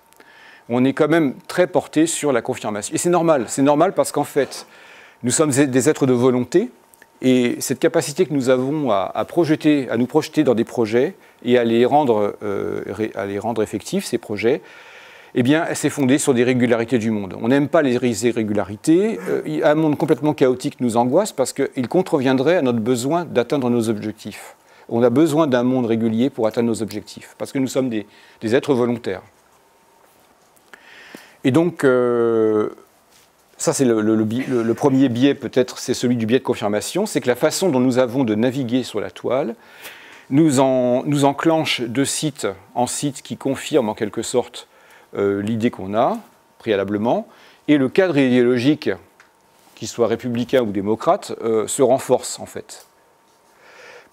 On est quand même très porté sur la confirmation. Et c'est normal parce qu'en fait, nous sommes des êtres de volonté, et cette capacité que nous avons à nous projeter dans des projets et à les rendre effectifs, ces projets, eh bien, c'est fondé sur des régularités du monde. On n'aime pas les irrégularités. Un monde complètement chaotique nous angoisse parce qu'il contreviendrait à notre besoin d'atteindre nos objectifs. On a besoin d'un monde régulier pour atteindre nos objectifs, parce que nous sommes des êtres volontaires. Et donc, ça c'est le premier biais, peut-être, c'est celui du biais de confirmation, c'est que la façon dont nous avons de naviguer sur la toile nous enclenche de site en site qui confirment en quelque sorte l'idée qu'on a préalablement, et le cadre idéologique, qu'il soit républicain ou démocrate, se renforce en fait.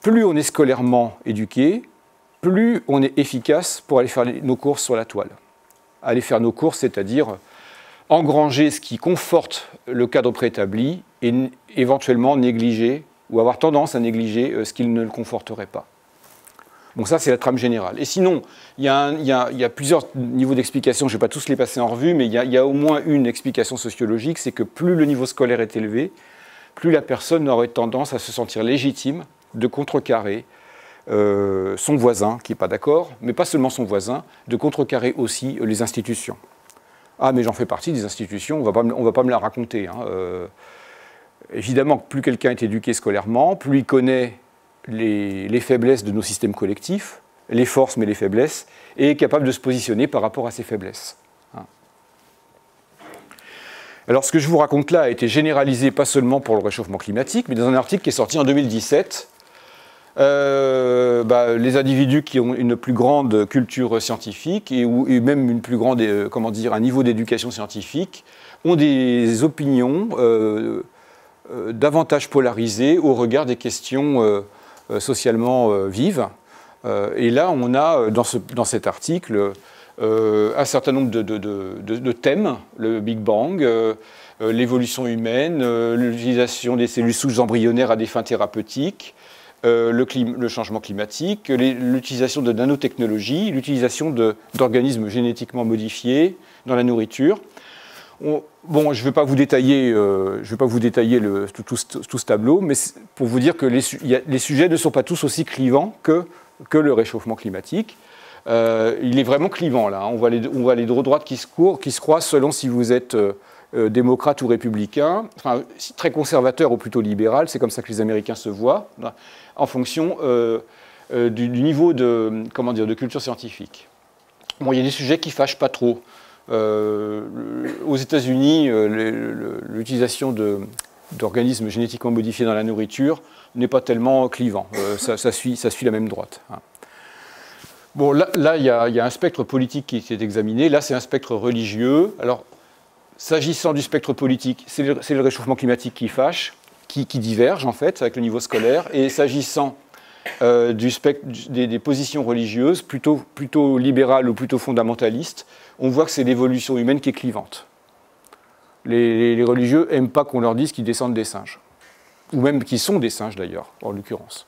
Plus on est scolairement éduqué, plus on est efficace pour aller faire nos courses sur la toile. Aller faire nos courses, c'est-à-dire engranger ce qui conforte le cadre préétabli et éventuellement négliger ou avoir tendance à négliger ce qui ne le conforterait pas. Bon, ça, c'est la trame générale. Et sinon, il y a plusieurs niveaux d'explication, je ne vais pas tous les passer en revue, mais il y a au moins une explication sociologique, c'est que plus le niveau scolaire est élevé, plus la personne aurait tendance à se sentir légitime de contrecarrer son voisin, qui n'est pas d'accord, mais pas seulement son voisin, de contrecarrer aussi les institutions. Ah, mais j'en fais partie des institutions, on ne va pas me la raconter. Hein. Évidemment, plus quelqu'un est éduqué scolairement, plus il connaît les faiblesses de nos systèmes collectifs, les forces mais les faiblesses, et est capable de se positionner par rapport à ces faiblesses. Alors ce que je vous raconte là a été généralisé pas seulement pour le réchauffement climatique, mais dans un article qui est sorti en 2017. Les individus qui ont une plus grande culture scientifique et même une plus grande, un niveau d'éducation scientifique ont des opinions davantage polarisées au regard des questions socialement vives. Et là, on a dans cet article un certain nombre de thèmes, le Big Bang, l'évolution humaine, l'utilisation des cellules souches embryonnaires à des fins thérapeutiques, le changement climatique, l'utilisation de nanotechnologies, l'utilisation d'organismes génétiquement modifiés dans la nourriture. Bon, je ne vais pas vous détailler, tout ce tableau, mais pour vous dire que les sujets ne sont pas tous aussi clivants que le réchauffement climatique. Il est vraiment clivant là. On voit les deux droites qui se croisent selon si vous êtes démocrate ou républicain, enfin, très conservateur ou plutôt libéral, c'est comme ça que les Américains se voient, en fonction du niveau de culture scientifique. Bon, il y a des sujets qui ne fâchent pas trop. Aux États-Unis, l'utilisation d'organismes génétiquement modifiés dans la nourriture n'est pas tellement clivant. Ça suit la même droite. Bon, là, il y a un spectre politique qui est examiné. Là, c'est un spectre religieux. Alors, s'agissant du spectre politique, c'est le réchauffement climatique qui fâche, qui diverge, en fait, avec le niveau scolaire. Et s'agissant des positions religieuses, plutôt libérales ou plutôt fondamentalistes, on voit que c'est l'évolution humaine qui est clivante. Les religieux n'aiment pas qu'on leur dise qu'ils descendent des singes. Ou même qu'ils sont des singes, d'ailleurs, en l'occurrence.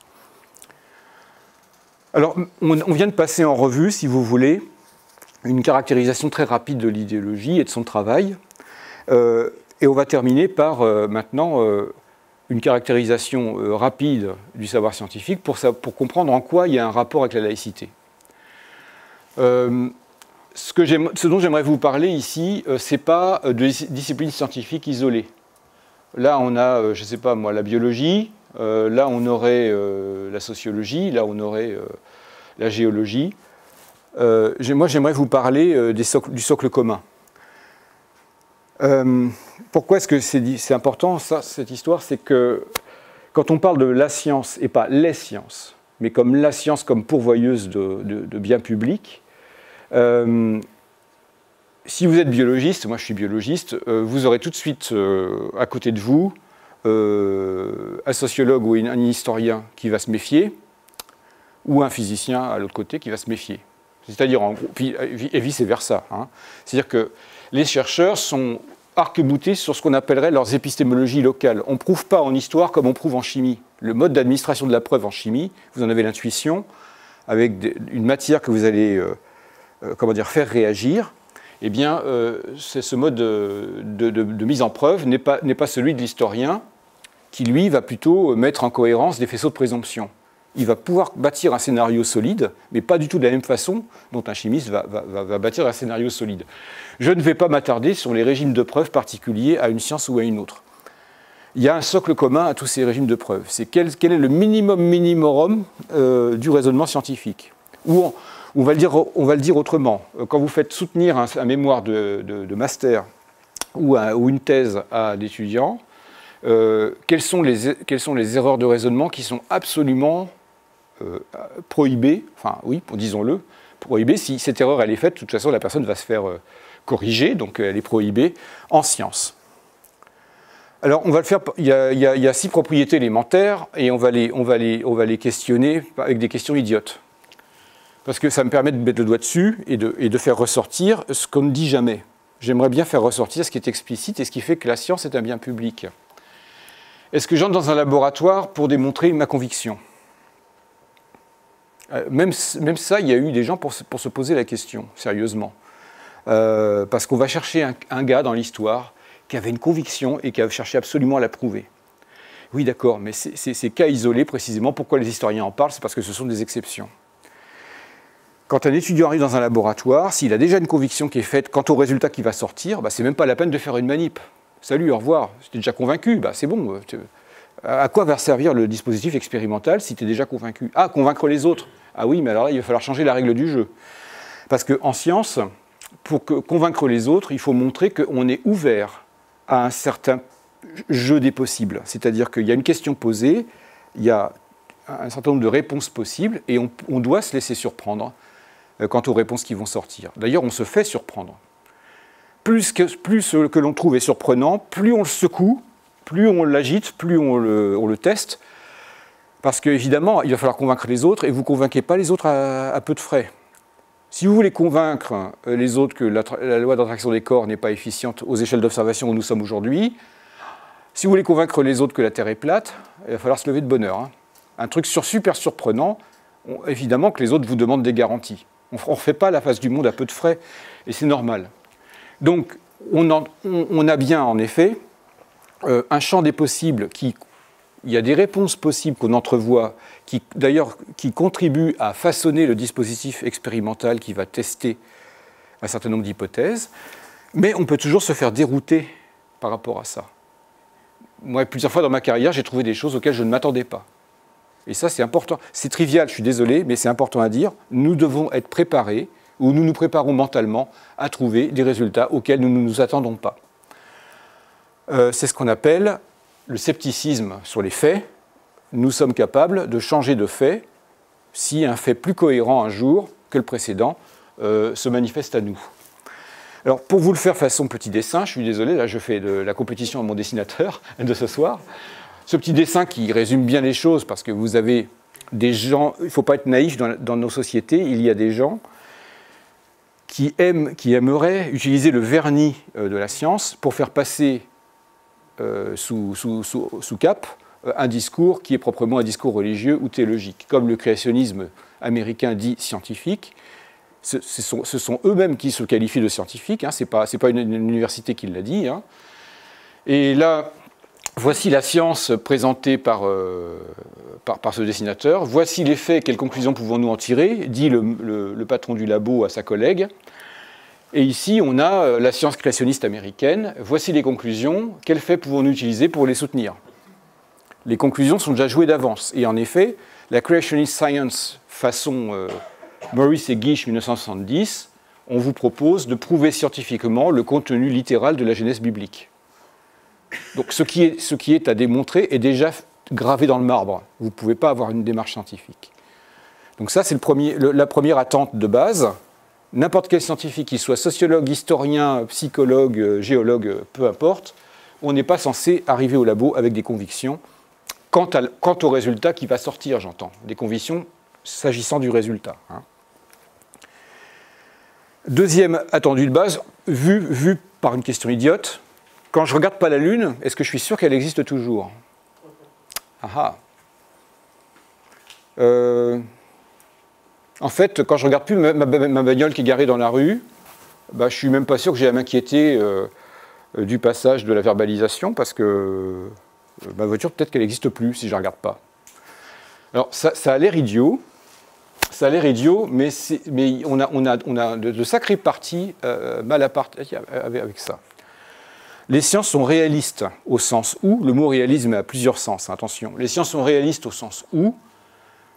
Alors, on vient de passer en revue, si vous voulez, une caractérisation très rapide de l'idéologie et de son travail. Et on va terminer par, maintenant, une caractérisation rapide du savoir scientifique pour comprendre en quoi il y a un rapport avec la laïcité. Ce dont j'aimerais vous parler ici, ce n'est pas de disciplines scientifiques isolées. Là, on a, je ne sais pas moi, la biologie, là, on aurait la sociologie, là, on aurait la géologie. Moi, j'aimerais vous parler du socle commun. Pourquoi est-ce que c'est important, cette histoire? C'est que quand on parle de la science, et pas les sciences, mais comme la science comme pourvoyeuse de biens publics, si vous êtes biologiste, moi je suis biologiste, vous aurez tout de suite à côté de vous un sociologue ou un historien qui va se méfier, ou un physicien à l'autre côté qui va se méfier. C'est-à-dire, en gros, et vice-versa. Hein. C'est-à-dire que les chercheurs sont arc-boutés sur ce qu'on appellerait leurs épistémologies locales. On ne prouve pas en histoire comme on prouve en chimie. Le mode d'administration de la preuve en chimie, vous en avez l'intuition, avec une matière que vous allez faire réagir, eh bien, ce mode de mise en preuve n'est pas celui de l'historien qui, lui, va plutôt mettre en cohérence des faisceaux de présomption. Il va pouvoir bâtir un scénario solide, mais pas du tout de la même façon dont un chimiste va bâtir un scénario solide. Je ne vais pas m'attarder sur les régimes de preuve particuliers à une science ou à une autre. Il y a un socle commun à tous ces régimes de preuve. C'est quel est le minimum du raisonnement scientifique. Ou on va le dire autrement. Quand vous faites soutenir un mémoire de master ou une thèse à d'étudiants, quelles sont les erreurs de raisonnement qui sont absolument prohibées, enfin oui, disons-le, prohibées. Si cette erreur elle est faite, de toute façon la personne va se faire corriger, donc elle est prohibée en sciences. Alors on va le faire, il y a 6 propriétés élémentaires et on va les questionner avec des questions idiotes. Parce que ça me permet de mettre le doigt dessus et de faire ressortir ce qu'on ne dit jamais. j'aimerais bien faire ressortir ce qui est explicite et ce qui fait que la science est un bien public. Est-ce que j'entre dans un laboratoire pour démontrer ma conviction? Même ça, il y a eu des gens pour se poser la question, sérieusement. Parce qu'on va chercher un gars dans l'histoire qui avait une conviction et qui a cherché absolument à la prouver. Oui, d'accord, mais ces cas isolés, précisément, pourquoi les historiens en parlent? C'est parce que ce sont des exceptions. Quand un étudiant arrive dans un laboratoire, s'il a déjà une conviction qui est faite quant au résultat qui va sortir, c'est même pas la peine de faire une manip. Salut, au revoir, j'étais déjà convaincu, c'est bon. À quoi va servir le dispositif expérimental si tu es déjà convaincu? Ah, convaincre les autres. Ah oui, mais alors là, il va falloir changer la règle du jeu. Parce qu'en science, pour convaincre les autres, il faut montrer qu'on est ouvert à un certain jeu des possibles. C'est-à-dire qu'il y a une question posée, il y a un certain nombre de réponses possibles, et on doit se laisser surprendre quant aux réponses qui vont sortir. D'ailleurs, on se fait surprendre. Plus ce que l'on trouve est surprenant, plus on le secoue, plus on l'agite, plus on le teste, parce qu'évidemment, il va falloir convaincre les autres, et vous ne convainquez pas les autres à peu de frais. Si vous voulez convaincre les autres que la loi d'attraction des corps n'est pas efficiente aux échelles d'observation où nous sommes aujourd'hui, si vous voulez convaincre les autres que la Terre est plate, il va falloir se lever de bonne heure. Un truc super surprenant, évidemment que les autres vous demandent des garanties. On ne refait pas la face du monde à peu de frais, et c'est normal. Donc, on a bien, en effet, un champ des possibles il y a des réponses possibles qu'on entrevoit, d'ailleurs, qui contribuent à façonner le dispositif expérimental qui va tester un certain nombre d'hypothèses, mais on peut toujours se faire dérouter par rapport à ça. Moi, plusieurs fois dans ma carrière, j'ai trouvé des choses auxquelles je ne m'attendais pas. Et ça, c'est important. C'est trivial, je suis désolé, mais c'est important à dire. Nous devons être préparés, ou nous nous préparons mentalement à trouver des résultats auxquels nous ne nous attendons pas. C'est ce qu'on appelle le scepticisme sur les faits. Nous sommes capables de changer de fait si un fait plus cohérent un jour que le précédent se manifeste à nous. Alors, pour vous le faire façon petit dessin, je suis désolé, là je fais de la compétition à mon dessinateur de ce soir. Ce petit dessin qui résume bien les choses, parce que vous avez des gens, il ne faut pas être naïf dans nos sociétés, il y a des gens qui aimeraient utiliser le vernis de la science pour faire passer sous cape un discours qui est proprement un discours religieux ou théologique. Comme le créationnisme américain dit scientifique, ce sont eux-mêmes qui se qualifient de scientifiques, ce n'est pas une université qui l'a dit. Et là, voici la science présentée par ce dessinateur. Voici les faits, quelles conclusions pouvons-nous en tirer, dit le patron du labo à sa collègue. Et ici, on a la science créationniste américaine. Voici les conclusions, quels faits pouvons-nous utiliser pour les soutenir? Les conclusions sont déjà jouées d'avance. Et en effet, la creationist science façon Morris et Gish 1970, on vous propose de prouver scientifiquement le contenu littéral de la Genèse biblique. Donc ce qui est à démontrer est déjà gravé dans le marbre. Vous ne pouvez pas avoir une démarche scientifique. Donc ça, c'est la première attente de base. N'importe quel scientifique, qu'il soit sociologue, historien, psychologue, géologue, peu importe, on n'est pas censé arriver au labo avec des convictions quant au résultat qui va sortir, j'entends. Des convictions s'agissant du résultat. Deuxième attendu de base, vu par une question idiote, quand je ne regarde pas la Lune, est-ce que je suis sûr qu'elle existe toujours? En fait, quand je ne regarde plus ma bagnole qui est garée dans la rue, je ne suis même pas sûr que j'ai à m'inquiéter du passage de la verbalisation, parce que ma voiture, peut-être qu'elle n'existe plus si je ne la regarde pas. Alors, ça a l'air idiot. Ça a l'air idiot, mais on a de sacrées parties mal à partir avec ça. Les sciences sont réalistes au sens où, le mot réalisme a plusieurs sens, attention. Les sciences sont réalistes au sens où,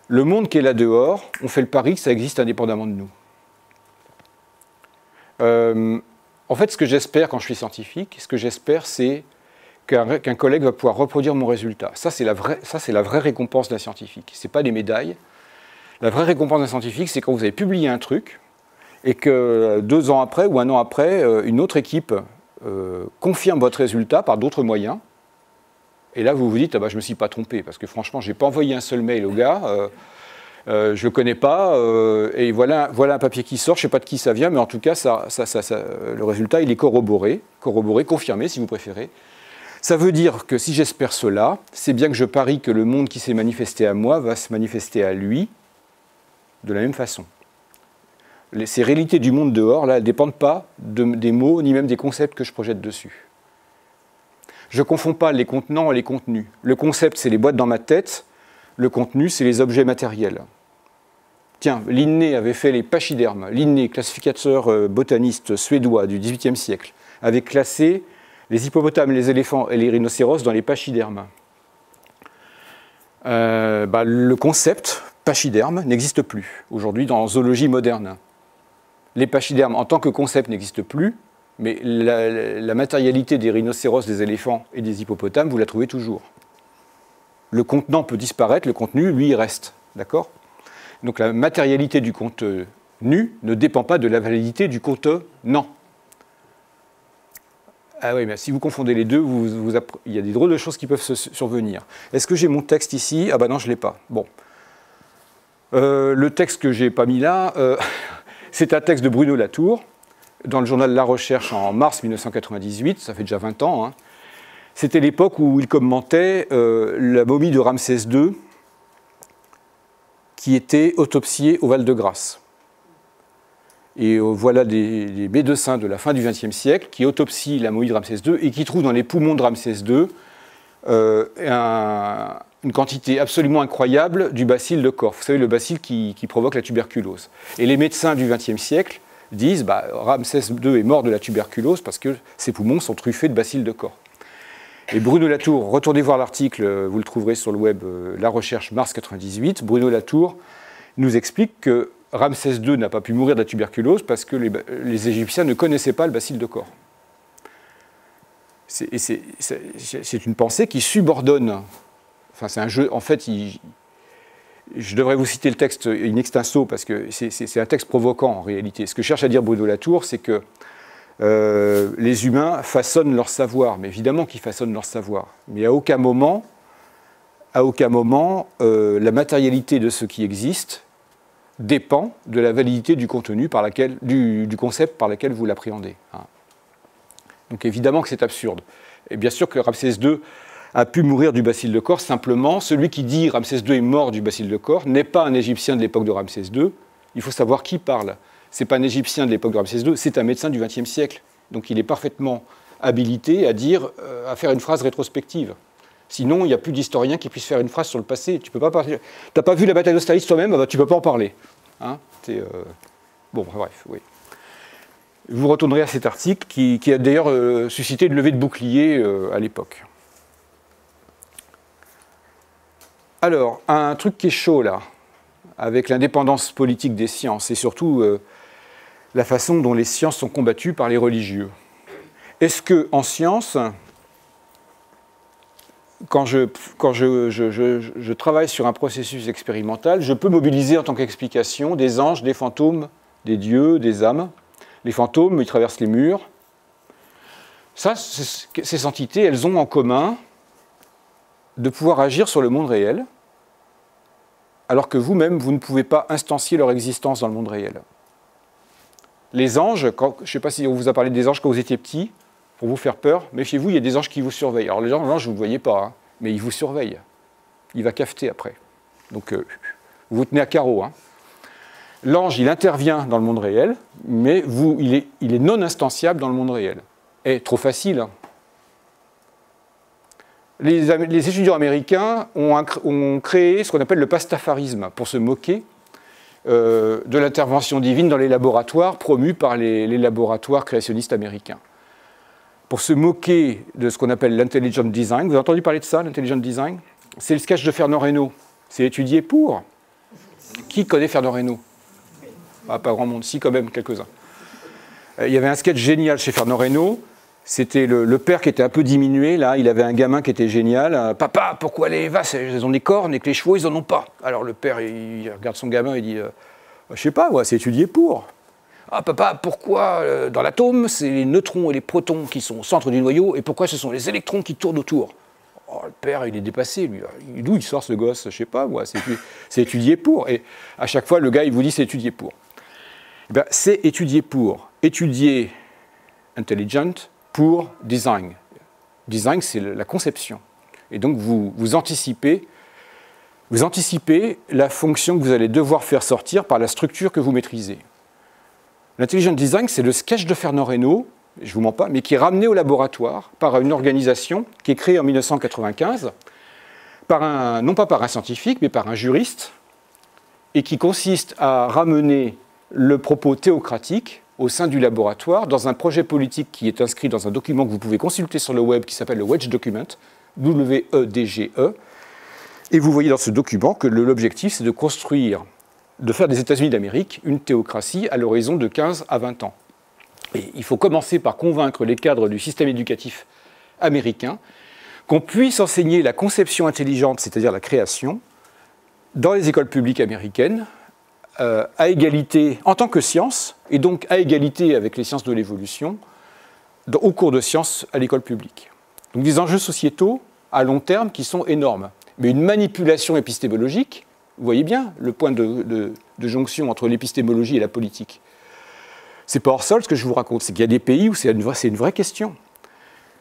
le monde qui est là dehors, on fait le pari que ça existe indépendamment de nous. En fait, ce que j'espère quand je suis scientifique, ce que j'espère, c'est qu'un collègue va pouvoir reproduire mon résultat. Ça, c'est la vraie récompense d'un scientifique. Ce n'est pas des médailles. La vraie récompense d'un scientifique, c'est quand vous avez publié un truc et que 2 ans après ou 1 an après, une autre équipe confirme votre résultat par d'autres moyens. Et là, vous vous dites, je ne me suis pas trompé, parce que franchement, je n'ai pas envoyé un seul mail au gars. Je ne le connais pas, et voilà un papier qui sort, je ne sais pas de qui ça vient, mais en tout cas, le résultat, il est corroboré, confirmé si vous préférez. Ça veut dire que si j'espère cela, c'est bien que je parie que le monde qui s'est manifesté à moi va se manifester à lui de la même façon. Ces réalités du monde dehors, là, elles ne dépendent pas des mots, ni même des concepts que je projette dessus. Je ne confonds pas les contenants et les contenus. Le concept, c'est les boîtes dans ma tête, le contenu, c'est les objets matériels. Tiens, Linné avait fait les pachydermes. Linné, classificateur botaniste suédois du XVIIIe siècle, avait classé les hippopotames, les éléphants et les rhinocéros dans les pachydermes. Le concept pachyderme n'existe plus aujourd'hui dans la zoologie moderne. Les pachydermes en tant que concept n'existent plus, mais la matérialité des rhinocéros, des éléphants et des hippopotames, vous la trouvez toujours. Le contenant peut disparaître, le contenu, lui, il reste. D'accord ? Donc la matérialité du contenu ne dépend pas de la validité du contenant. Ah oui, mais si vous confondez les deux, il y a des drôles de choses qui peuvent survenir. Est-ce que j'ai mon texte ici? Ah ben non, je ne l'ai pas. Bon. Le texte que je n'ai pas mis là, c'est un texte de Bruno Latour, dans le journal La Recherche en mars 1998, ça fait déjà 20 ans. Hein. C'était l'époque où il commentait la momie de Ramsès II, qui était autopsiée au Val-de-Grâce. Et voilà des médecins de la fin du XXe siècle qui autopsient la momie de Ramsès II et qui trouvent dans les poumons de Ramsès II une quantité absolument incroyable du bacille de Corfe. Vous savez, le bacille qui provoque la tuberculose. Et les médecins du XXe siècle disent Ramsès II est mort de la tuberculose parce que ses poumons sont truffés de bacille de Corfe. Et Bruno Latour, retournez voir l'article, vous le trouverez sur le web, La Recherche, mars 98, Bruno Latour nous explique que Ramsès II n'a pas pu mourir de la tuberculose parce que les Égyptiens ne connaissaient pas le bacille de Corfe. C'est une pensée qui subordonne. Enfin, c'est un jeu. En fait, je devrais vous citer le texte in extenso parce que c'est un texte provoquant en réalité. Ce que cherche à dire Bruno Latour, c'est que les humains façonnent leur savoir, mais évidemment qu'ils façonnent leur savoir. Mais à aucun moment, la matérialité de ce qui existe dépend de la validité du contenu du concept par lequel vous l'appréhendez. Donc évidemment que c'est absurde. Et bien sûr que Ramsès II a pu mourir du bacille de Corfe, simplement celui qui dit Ramsès II est mort du bacille de Corfe n'est pas un Égyptien de l'époque de Ramsès II. Il faut savoir qui parle. Ce n'est pas un Égyptien de l'époque de Ramsès II, c'est un médecin du XXe siècle. Donc il est parfaitement habilité à faire une phrase rétrospective. Sinon, il n'y a plus d'historien qui puisse faire une phrase sur le passé. Tu n'as pas vu la bataille d'Austerlitz toi-même, tu ne peux pas en parler. Hein, bon, bref, oui. Vous retournerez à cet article qui a d'ailleurs suscité une levée de bouclier à l'époque. Alors, un truc qui est chaud là, avec l'indépendance politique des sciences, et surtout la façon dont les sciences sont combattues par les religieux. Est-ce qu'en science, quand je travaille sur un processus expérimental, je peux mobiliser en tant qu'explication des anges, des fantômes, des dieux, des âmes? Les fantômes, ils traversent les murs. Ça, ces entités, elles ont en commun de pouvoir agir sur le monde réel, alors que vous-même, vous ne pouvez pas instancier leur existence dans le monde réel. Les anges, je ne sais pas si on vous a parlé des anges quand vous étiez petit, pour vous faire peur, méfiez-vous, il y a des anges qui vous surveillent. Alors les anges, vous ne le voyez pas, hein, mais ils vous surveillent. Il va cafeter après. Donc, vous vous tenez à carreau. Hein. L'ange, il intervient dans le monde réel, mais il est non instanciable dans le monde réel. Et trop facile. Hein. Les étudiants américains ont créé ce qu'on appelle le pastafarisme, pour se moquer de l'intervention divine dans les laboratoires promus par les laboratoires créationnistes américains. Pour se moquer de ce qu'on appelle l'intelligent design. Vous avez entendu parler de ça, l'intelligent design? C'est le sketch de Fernand Reynaud. C'est étudié pour. Qui connaît Fernand Reynaud? Pas grand monde, si quand même, quelques-uns. Il y avait un sketch génial chez Fernand Reynaud. C'était le père qui était un peu diminué, là, il avait un gamin qui était génial. « Papa, pourquoi les vaches, elles ont des cornes et que les chevaux, ils n'en ont pas ?» Alors le père, il regarde son gamin et dit « Je sais pas, ouais, c'est étudié pour. »« Ah papa, pourquoi dans l'atome, c'est les neutrons et les protons qui sont au centre du noyau et pourquoi ce sont les électrons qui tournent autour ?»« Oh, le père, il est dépassé, lui. D'où il sort ce gosse? Je sais pas, moi. C'est étudier pour. Et à chaque fois, le gars, il vous dit c'est étudier pour. Eh bien, c'est étudier pour. Étudier intelligent pour design. Design, c'est la conception. Et donc, vous anticipez la fonction que vous allez devoir faire sortir par la structure que vous maîtrisez. L'intelligent design, c'est le sketch de Fernand Reynaud, je ne vous mens pas, mais qui est ramené au laboratoire par une organisation qui est créée en 1995, non pas par un scientifique, mais par un juriste, et qui consiste à ramener le propos théocratique au sein du laboratoire dans un projet politique qui est inscrit dans un document que vous pouvez consulter sur le web qui s'appelle le Wedge Document, W-E-D-G-E. Et vous voyez dans ce document que l'objectif, c'est de faire des États-Unis d'Amérique une théocratie à l'horizon de 15 à 20 ans. Et il faut commencer par convaincre les cadres du système éducatif américain qu'on puisse enseigner la conception intelligente, c'est-à-dire la création, dans les écoles publiques américaines, à égalité en tant que science, et donc à égalité avec les sciences de l'évolution, au cours de sciences à l'école publique. Donc des enjeux sociétaux à long terme qui sont énormes. Mais une manipulation épistémologique, vous voyez bien le point de jonction entre l'épistémologie et la politique. C'est pas hors sol ce que je vous raconte, c'est qu'il y a des pays où c'est une vraie question.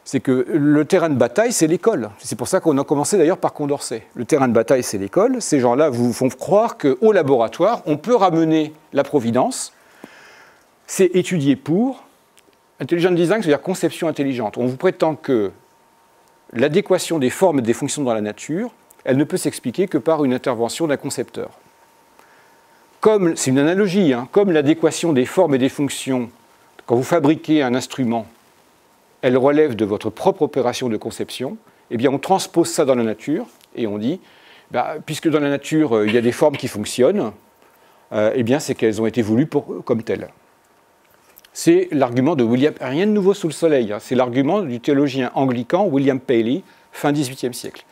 C'est que le terrain de bataille, c'est l'école. C'est pour ça qu'on a commencé d'ailleurs par Condorcet. Le terrain de bataille, c'est l'école. Ces gens-là vous font croire qu'au laboratoire, on peut ramener la providence. C'est étudier pour. Intelligent design, c'est-à-dire conception intelligente. On vous prétend que l'adéquation des formes et des fonctions dans la nature, elle ne peut s'expliquer que par une intervention d'un concepteur. C'est une analogie, hein, comme l'adéquation des formes et des fonctions, quand vous fabriquez un instrument, elle relève de votre propre opération de conception, eh bien on transpose ça dans la nature et on dit, puisque dans la nature il y a des formes qui fonctionnent, eh bien c'est qu'elles ont été voulues comme telles. C'est l'argument de William, rien de nouveau sous le soleil, hein, c'est l'argument du théologien anglican William Paley, fin XVIIIe siècle.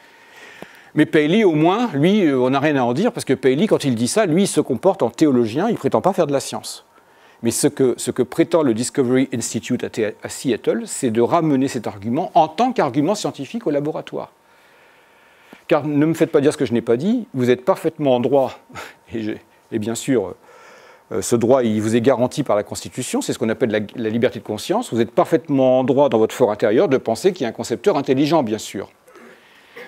Mais Paley, au moins, lui, on n'a rien à en dire, parce que Paley, quand il dit ça, lui, il se comporte en théologien, il ne prétend pas faire de la science. Mais ce que prétend le Discovery Institute à Seattle, c'est de ramener cet argument en tant qu'argument scientifique au laboratoire. Car ne me faites pas dire ce que je n'ai pas dit, vous êtes parfaitement en droit, et bien sûr, ce droit, il vous est garanti par la Constitution, c'est ce qu'on appelle la liberté de conscience, vous êtes parfaitement en droit dans votre fort intérieur de penser qu'il y a un concepteur intelligent, bien sûr.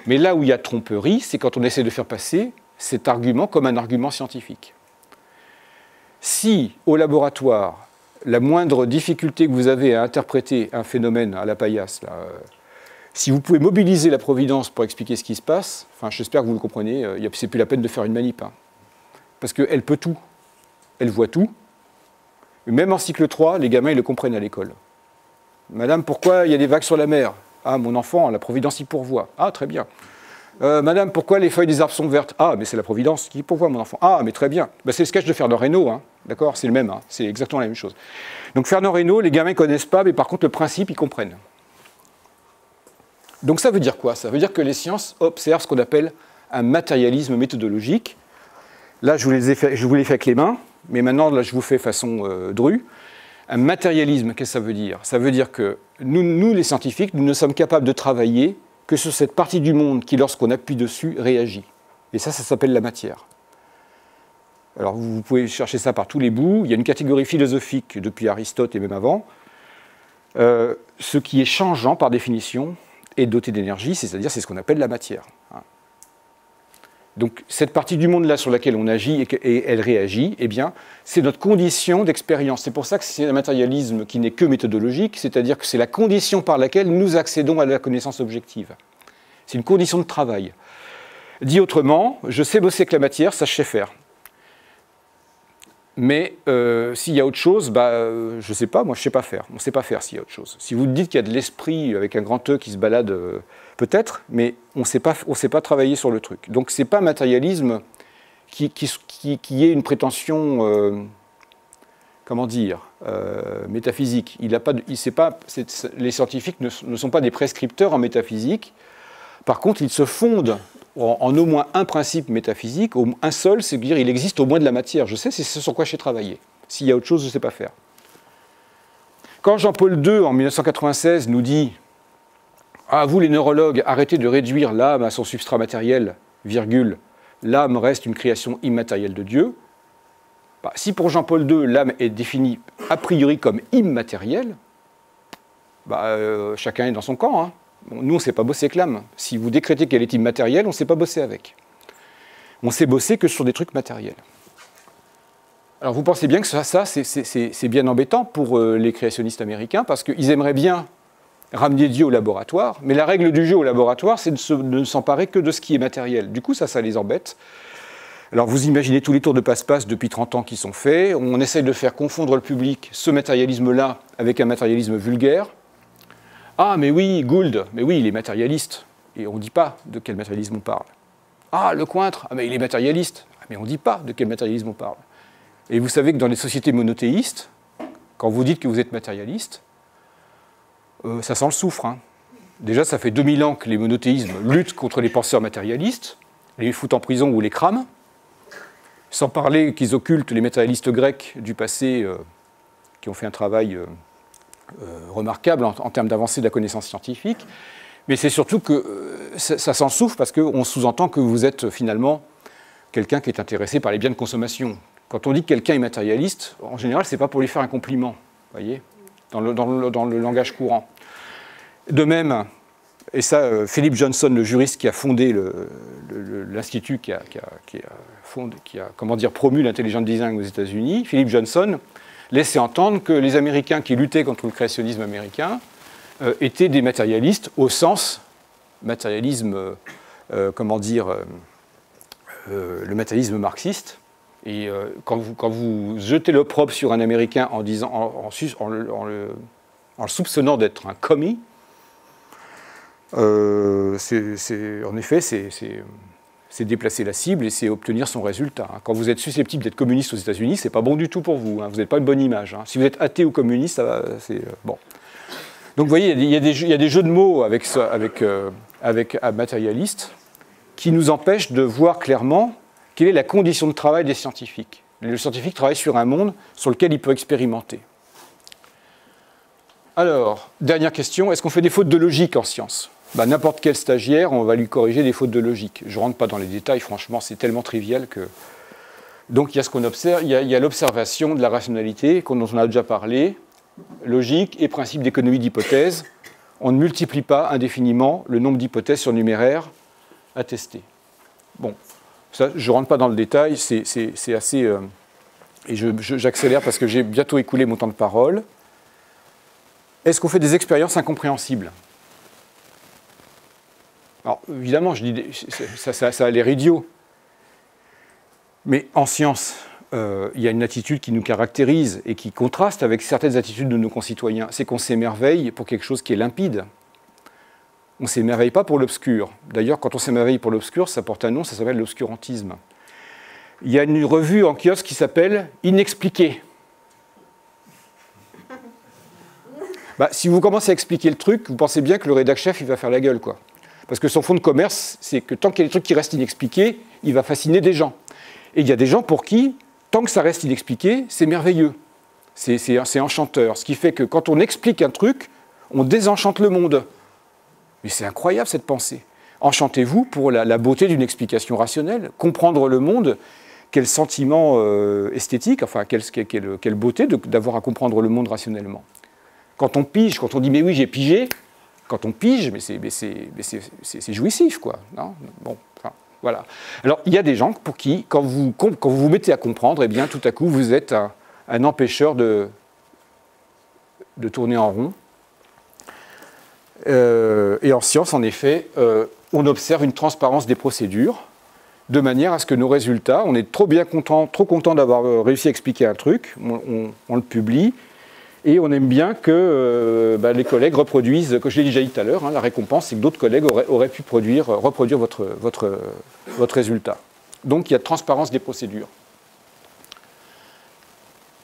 Mais là où il y a tromperie, c'est quand on essaie de faire passer cet argument comme un argument scientifique. Si, au laboratoire, la moindre difficulté que vous avez à interpréter un phénomène à la paillasse, si vous pouvez mobiliser la providence pour expliquer ce qui se passe, enfin, j'espère que vous le comprenez, c'est plus la peine de faire une manip. Hein, parce qu'elle peut tout, elle voit tout. Même en cycle 3, les gamins ils le comprennent à l'école. Madame, pourquoi il y a des vagues sur la mer? Ah, mon enfant, la providence y pourvoit. Ah, très bien. Madame, pourquoi les feuilles des arbres sont vertes? Ah, mais c'est la providence qui pourvoit, mon enfant. Ah, mais très bien. C'est le sketch de Fernand Reynaud, hein. D'accord? C'est le même, hein. C'est exactement la même chose. Donc Fernand Reynaud, les gamins ne connaissent pas, mais par contre, le principe, ils comprennent. Donc ça veut dire quoi? Ça veut dire que les sciences observent ce qu'on appelle un matérialisme méthodologique. Là, je vous l'ai fait avec les mains, mais maintenant, là, je vous fais façon Dru. Un matérialisme, qu'est-ce que ça veut dire? Ça veut dire que nous, les scientifiques, nous ne sommes capables de travailler que sur cette partie du monde qui, lorsqu'on appuie dessus, réagit. Et ça s'appelle la matière. Alors, vous pouvez chercher ça par tous les bouts. Il y a une catégorie philosophique depuis Aristote et même avant. Ce qui est changeant, par définition, est doté d'énergie, c'est-à-dire c'est ce qu'on appelle la matière. Donc, cette partie du monde-là sur laquelle on agit et elle réagit, eh bien, c'est notre condition d'expérience. C'est pour ça que c'est un matérialisme qui n'est que méthodologique, c'est-à-dire que c'est la condition par laquelle nous accédons à la connaissance objective. C'est une condition de travail. Dit autrement, je sais bosser avec la matière, ça je sais faire. Mais s'il y a autre chose, je ne sais pas, moi je ne sais pas faire. On ne sait pas faire s'il y a autre chose. Si vous dites qu'il y a de l'esprit avec un grand E qui se balade, peut-être, mais on ne sait pas travailler sur le truc. Donc ce n'est pas un matérialisme qui ait une prétention, métaphysique. Les scientifiques ne sont pas des prescripteurs en métaphysique. Par contre, ils se fondent en au moins un principe métaphysique, un seul, c'est dire il existe au moins de la matière. Je sais, c'est ce sur quoi j'ai travaillé. S'il y a autre chose, je ne sais pas faire. Quand Jean-Paul II, en 1996, nous dit ah, vous les neurologues, arrêtez de réduire l'âme à son substrat matériel, virgule, l'âme reste une création immatérielle de Dieu. Bah, si pour Jean-Paul II, l'âme est définie a priori comme immatérielle, bah, chacun est dans son camp. Hein. Bon, nous, on ne sait pas bosser avec l'âme. Si vous décrétez qu'elle est immatérielle, on ne sait pas bosser avec. On sait bosser que sur des trucs matériels. Alors vous pensez bien que ça c'est bien embêtant pour les créationnistes américains, parce qu'ils aimeraient bien ramener Dieu au laboratoire, mais la règle du jeu au laboratoire, c'est de ne s'emparer que de ce qui est matériel. Du coup, ça les embête. Alors vous imaginez tous les tours de passe-passe depuis 30 ans qui sont faits, on essaye de faire confondre le public, ce matérialisme-là, avec un matérialisme vulgaire. Ah, mais oui, Gould, mais oui, il est matérialiste. Et on ne dit pas de quel matérialisme on parle. Ah, Lecointre, ah, mais il est matérialiste. Ah, mais on ne dit pas de quel matérialisme on parle. Et vous savez que dans les sociétés monothéistes, quand vous dites que vous êtes matérialiste, ça sent le soufre. Hein. Déjà, ça fait 2000 ans que les monothéismes luttent contre les penseurs matérialistes, les foutent en prison ou les crament, sans parler qu'ils occultent les matérialistes grecs du passé qui ont fait un travail remarquable en termes d'avancée de la connaissance scientifique. Mais c'est surtout que ça s'en souffre parce qu'on sous-entend que vous êtes finalement quelqu'un qui est intéressé par les biens de consommation. Quand on dit que quelqu'un est matérialiste, en général, ce n'est pas pour lui faire un compliment, voyez, dans le langage courant. De même, et ça, Philip Johnson, le juriste qui a fondé l'institut qui a comment dire, promu l'intelligent design aux États-Unis, Philip Johnson laissait entendre que les Américains qui luttaient contre le créationnisme américain étaient des matérialistes au sens matérialisme, comment dire, le matérialisme marxiste. Et quand vous jetez l'opprobre sur un Américain en le soupçonnant d'être un commie, en effet, c'est déplacer la cible et c'est obtenir son résultat. Quand vous êtes susceptible d'être communiste aux États-Unis, c'est pas bon du tout pour vous. Hein. Vous n'êtes pas une bonne image. Hein. Si vous êtes athée ou communiste, c'est bon. Donc vous voyez, il y a des jeux de mots avec un matérialiste qui nous empêchent de voir clairement quelle est la condition de travail des scientifiques. Le scientifique travaille sur un monde sur lequel il peut expérimenter. Alors, dernière question, est-ce qu'on fait des fautes de logique en science ? Ben, n'importe quel stagiaire, on va lui corriger des fautes de logique. Je ne rentre pas dans les détails, franchement, c'est tellement trivial que... Donc il y a ce qu'on observe, il y a l'observation de la rationalité, dont on a déjà parlé, logique et principe d'économie d'hypothèse. On ne multiplie pas indéfiniment le nombre d'hypothèses surnuméraires à tester. Bon, ça, je ne rentre pas dans le détail, c'est assez... et j'accélère parce que j'ai bientôt écoulé mon temps de parole. Est-ce qu'on fait des expériences incompréhensibles ? Alors, évidemment, je dis, ça a l'air idiot. Mais en science, il y a une attitude qui nous caractérise et qui contraste avec certaines attitudes de nos concitoyens. C'est qu'on s'émerveille pour quelque chose qui est limpide. On ne s'émerveille pas pour l'obscur. D'ailleurs, quand on s'émerveille pour l'obscur, ça porte un nom, ça s'appelle l'obscurantisme. Il y a une revue en kiosque qui s'appelle « Inexpliqué ». Bah, si vous commencez à expliquer le truc, vous pensez bien que le rédac chef il va faire la gueule, quoi. Parce que son fond de commerce, c'est que tant qu'il y a des trucs qui restent inexpliqués, il va fasciner des gens. Et il y a des gens pour qui, tant que ça reste inexpliqué, c'est merveilleux. C'est enchanteur. Ce qui fait que quand on explique un truc, on désenchante le monde. Mais c'est incroyable cette pensée. Enchantez-vous pour la beauté d'une explication rationnelle. Comprendre le monde, quel sentiment esthétique, enfin quelle beauté d'avoir à comprendre le monde rationnellement. Quand on pige, quand on dit « mais oui, j'ai pigé », quand on pige, mais c'est jouissif, quoi. Non bon, enfin, voilà. Alors, il y a des gens pour qui, quand vous vous mettez à comprendre, eh bien, tout à coup, vous êtes un empêcheur de tourner en rond. Et en science, en effet, on observe une transparence des procédures, de manière à ce que nos résultats, on est trop content d'avoir réussi à expliquer un truc, on le publie, et on aime bien que les collègues reproduisent, que je l'ai déjà dit tout à l'heure, hein, la récompense, c'est que d'autres collègues auraient pu reproduire votre résultat. Donc il y a transparence des procédures.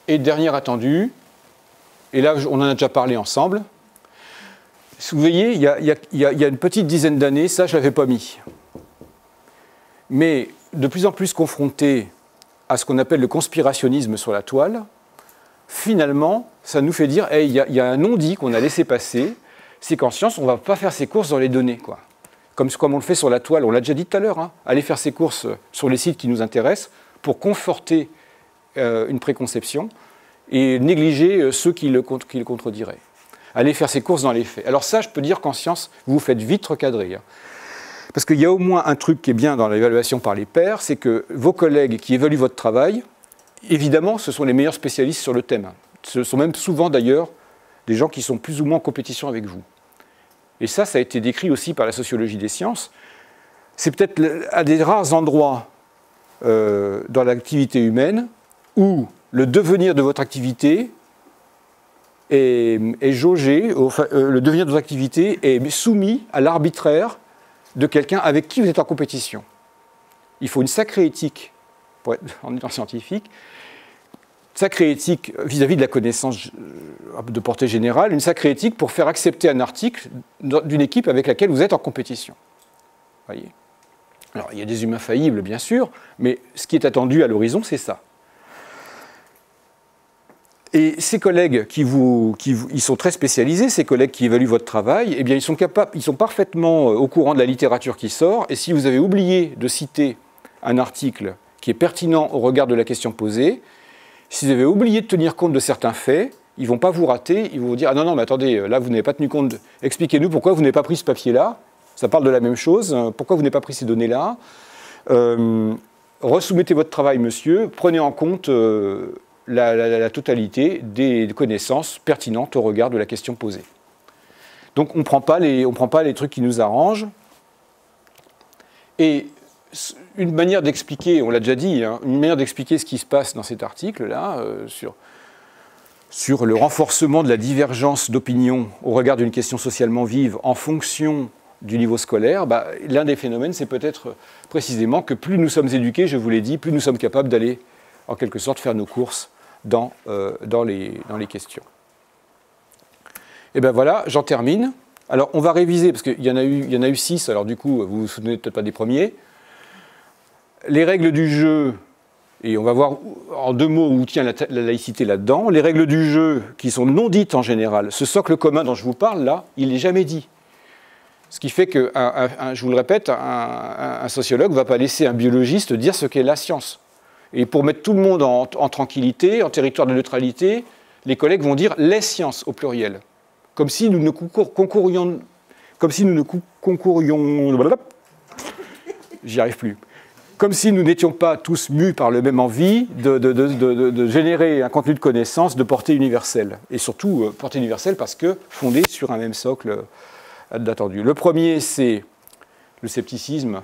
Et dernier attendu, et là on en a déjà parlé ensemble, vous voyez, il y a une petite dizaine d'années, ça je ne l'avais pas mis. Mais de plus en plus confronté à ce qu'on appelle le conspirationnisme sur la toile, finalement, ça nous fait dire, hey, il y a un non-dit qu'on a laissé passer, c'est qu'en science, on ne va pas faire ses courses dans les données, quoi. Comme on le fait sur la toile, on l'a déjà dit tout à l'heure, hein, aller faire ses courses sur les sites qui nous intéressent pour conforter une préconception et négliger ceux qui le contrediraient. Aller faire ses courses dans les faits. Alors ça, je peux dire qu'en science, vous vous faites vite recadrer. Hein. Parce qu'il y a au moins un truc qui est bien dans l'évaluation par les pairs, c'est que vos collègues qui évaluent votre travail, évidemment, ce sont les meilleurs spécialistes sur le thème. Ce sont même souvent d'ailleurs des gens qui sont plus ou moins en compétition avec vous. Et ça a été décrit aussi par la sociologie des sciences. C'est peut-être à des rares endroits dans l'activité humaine où le devenir de votre activité est jaugé, enfin, le devenir de votre activité est soumis à l'arbitraire de quelqu'un avec qui vous êtes en compétition. Il faut une sacrée éthique, en étant scientifique, sacrée éthique vis-à-vis de la connaissance de portée générale, une sacrée éthique pour faire accepter un article d'une équipe avec laquelle vous êtes en compétition. Voyez. Alors, il y a des humains faillibles, bien sûr, mais ce qui est attendu à l'horizon, c'est ça. Et ces collègues ils sont très spécialisés, ces collègues qui évaluent votre travail, eh bien, ils sont parfaitement au courant de la littérature qui sort, et si vous avez oublié de citer un article qui est pertinent au regard de la question posée, si vous avez oublié de tenir compte de certains faits, ils ne vont pas vous rater, ils vont vous dire « Ah non, non, mais attendez, là, vous n'avez pas tenu compte, expliquez-nous pourquoi vous n'avez pas pris ce papier-là, ça parle de la même chose, pourquoi vous n'avez pas pris ces données-là resoumettez votre travail, monsieur, prenez en compte la totalité des connaissances pertinentes au regard de la question posée. » Donc on ne prend pas les trucs qui nous arrangent. Et une manière d'expliquer, on l'a déjà dit, hein, une manière d'expliquer ce qui se passe dans cet article-là, sur le renforcement de la divergence d'opinion au regard d'une question socialement vive en fonction du niveau scolaire, bah, l'un des phénomènes, c'est peut-être précisément que plus nous sommes éduqués, je vous l'ai dit, plus nous sommes capables d'aller, en quelque sorte, faire nos courses dans les questions. Et bien voilà, j'en termine. Alors, on va réviser, parce qu'il y en a eu 6, alors du coup, vous vous souvenez peut-être pas des premiers. Les règles du jeu, et on va voir en 2 mots où tient la laïcité là-dedans. Les règles du jeu, qui sont non dites en général, ce socle commun dont je vous parle, là, il n'est jamais dit. Ce qui fait que, je vous le répète, un sociologue ne va pas laisser un biologiste dire ce qu'est la science. Et pour mettre tout le monde en tranquillité, en territoire de neutralité, les collègues vont dire « les sciences » au pluriel. Comme si nous ne concourions... J'y arrive plus. Comme si nous n'étions pas tous mus par la même envie de générer un contenu de connaissance de portée universelle. Et surtout, portée universelle parce que fondée sur un même socle d'attendu. Le premier, c'est le scepticisme.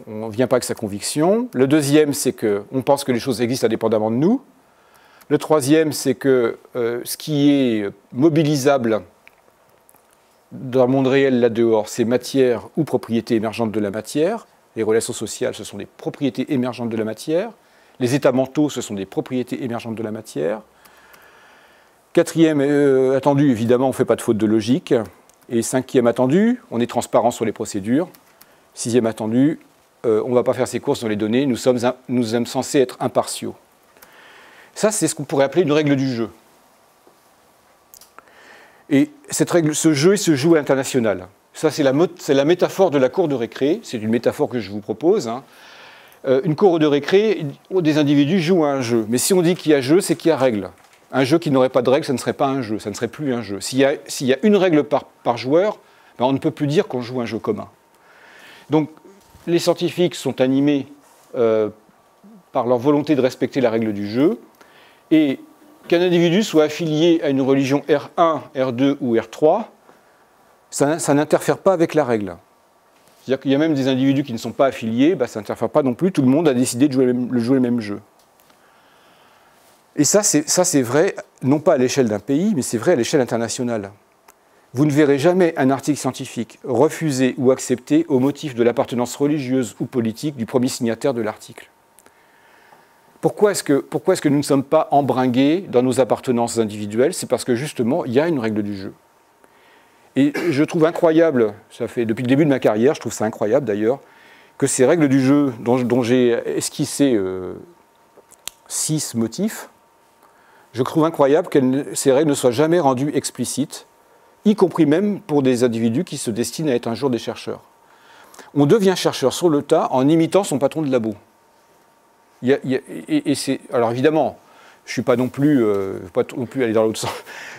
On ne vient pas avec sa conviction. Le deuxième, c'est qu'on pense que les choses existent indépendamment de nous. Le troisième, c'est que ce qui est mobilisable dans le monde réel, là dehors, c'est matière ou propriété émergente de la matière. Les relations sociales, ce sont des propriétés émergentes de la matière. Les états mentaux, ce sont des propriétés émergentes de la matière. Quatrième attendu, évidemment, on ne fait pas de faute de logique. Et cinquième attendu, on est transparent sur les procédures. Sixième attendu, on ne va pas faire ses courses dans les données, nous sommes censés être impartiaux. Ça, c'est ce qu'on pourrait appeler une règle du jeu. Et cette règle, ce jeu, il se joue à l'international. Ça, c'est la métaphore de la cour de récré. C'est une métaphore que je vous propose. Hein. Une cour de récré, des individus jouent à un jeu. Mais si on dit qu'il y a jeu, c'est qu'il y a règle. Un jeu qui n'aurait pas de règle, ça ne serait pas un jeu, ça ne serait plus un jeu. S'il y a une règle par joueur, ben on ne peut plus dire qu'on joue un jeu commun. Donc, les scientifiques sont animés par leur volonté de respecter la règle du jeu. Et qu'un individu soit affilié à une religion R1, R2 ou R3, ça n'interfère pas avec la règle. C'est-à-dire qu'il y a même des individus qui ne sont pas affiliés, ben ça n'interfère pas non plus, tout le monde a décidé de jouer le même jeu. Et ça, c'est vrai, non pas à l'échelle d'un pays, mais c'est vrai à l'échelle internationale. Vous ne verrez jamais un article scientifique refusé ou accepté au motif de l'appartenance religieuse ou politique du premier signataire de l'article. Pourquoi est-ce que nous ne sommes pas embringués dans nos appartenances individuelles? C'est parce que justement, il y a une règle du jeu. Et je trouve incroyable, ça fait depuis le début de ma carrière, je trouve ça incroyable d'ailleurs, que ces règles du jeu dont j'ai esquissé 6 motifs, je trouve incroyable que ces règles ne soient jamais rendues explicites y compris même pour des individus qui se destinent à être un jour des chercheurs. On devient chercheur sur le tas en imitant son patron de labo. Alors évidemment, je ne suis pas non plus, aller dans l'autre sens.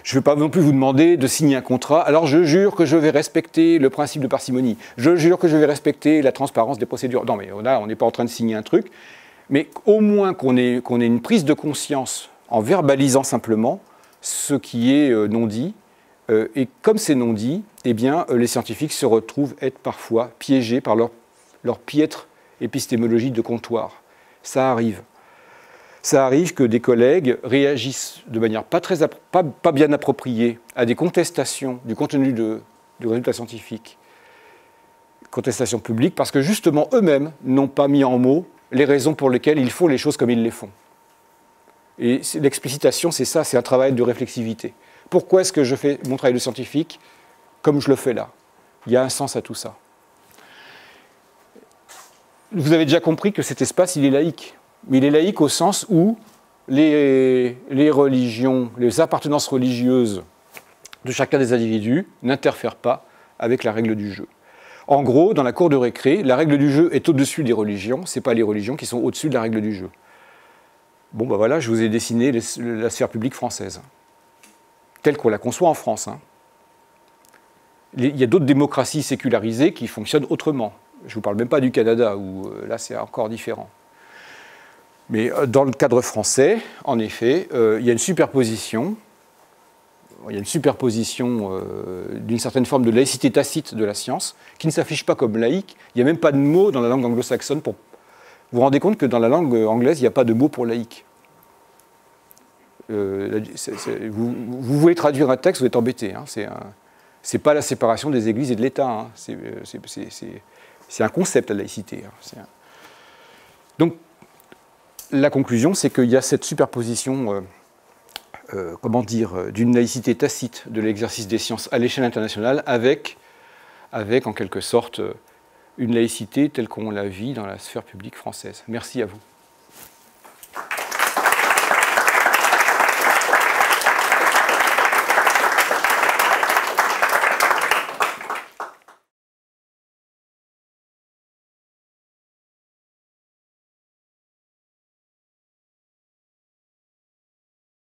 Je ne vais pas non plus vous demander de signer un contrat. Alors je jure que je vais respecter le principe de parcimonie. Je jure que je vais respecter la transparence des procédures. Non, mais là, on n'est pas en train de signer un truc. Mais au moins qu'on ait une prise de conscience en verbalisant simplement ce qui est non dit. Et comme c'est non dit, eh bien, les scientifiques se retrouvent être parfois piégés par leur piètre épistémologie de comptoir. Ça arrive. Ça arrive que des collègues réagissent de manière pas bien appropriée à des contestations du contenu du résultat scientifique, contestations publiques, parce que justement eux-mêmes n'ont pas mis en mots les raisons pour lesquelles ils font les choses comme ils les font. Et l'explicitation, c'est ça, c'est un travail de réflexivité. Pourquoi est-ce que je fais mon travail de scientifique comme je le fais là? Il y a un sens à tout ça. Vous avez déjà compris que cet espace, il est laïque. Mais il est laïque au sens où les religions, les appartenances religieuses de chacun des individus n'interfèrent pas avec la règle du jeu. En gros, dans la cour de récré, la règle du jeu est au-dessus des religions, ce n'est pas les religions qui sont au-dessus de la règle du jeu. Bon, ben voilà, je vous ai dessiné la sphère publique française, telle qu'on la conçoit en France. Hein. Il y a d'autres démocraties sécularisées qui fonctionnent autrement. Je ne vous parle même pas du Canada, où là c'est encore différent. Mais dans le cadre français, en effet, il y a une superposition. Il y a une superposition d'une certaine forme de laïcité tacite de la science, qui ne s'affiche pas comme laïque. Il n'y a même pas de mot dans la langue anglo-saxonne pour... Vous vous rendez compte que dans la langue anglaise, il n'y a pas de mot pour laïque. Vous voulez traduire un texte, vous êtes embêté. Hein. C'est pas la séparation des églises et de l'État. Hein. C'est un concept, la laïcité. Hein. Donc, la conclusion, c'est qu'il y a cette superposition, d'une laïcité tacite de l'exercice des sciences à l'échelle internationale avec, en quelque sorte, une laïcité telle qu'on la vit dans la sphère publique française. Merci à vous.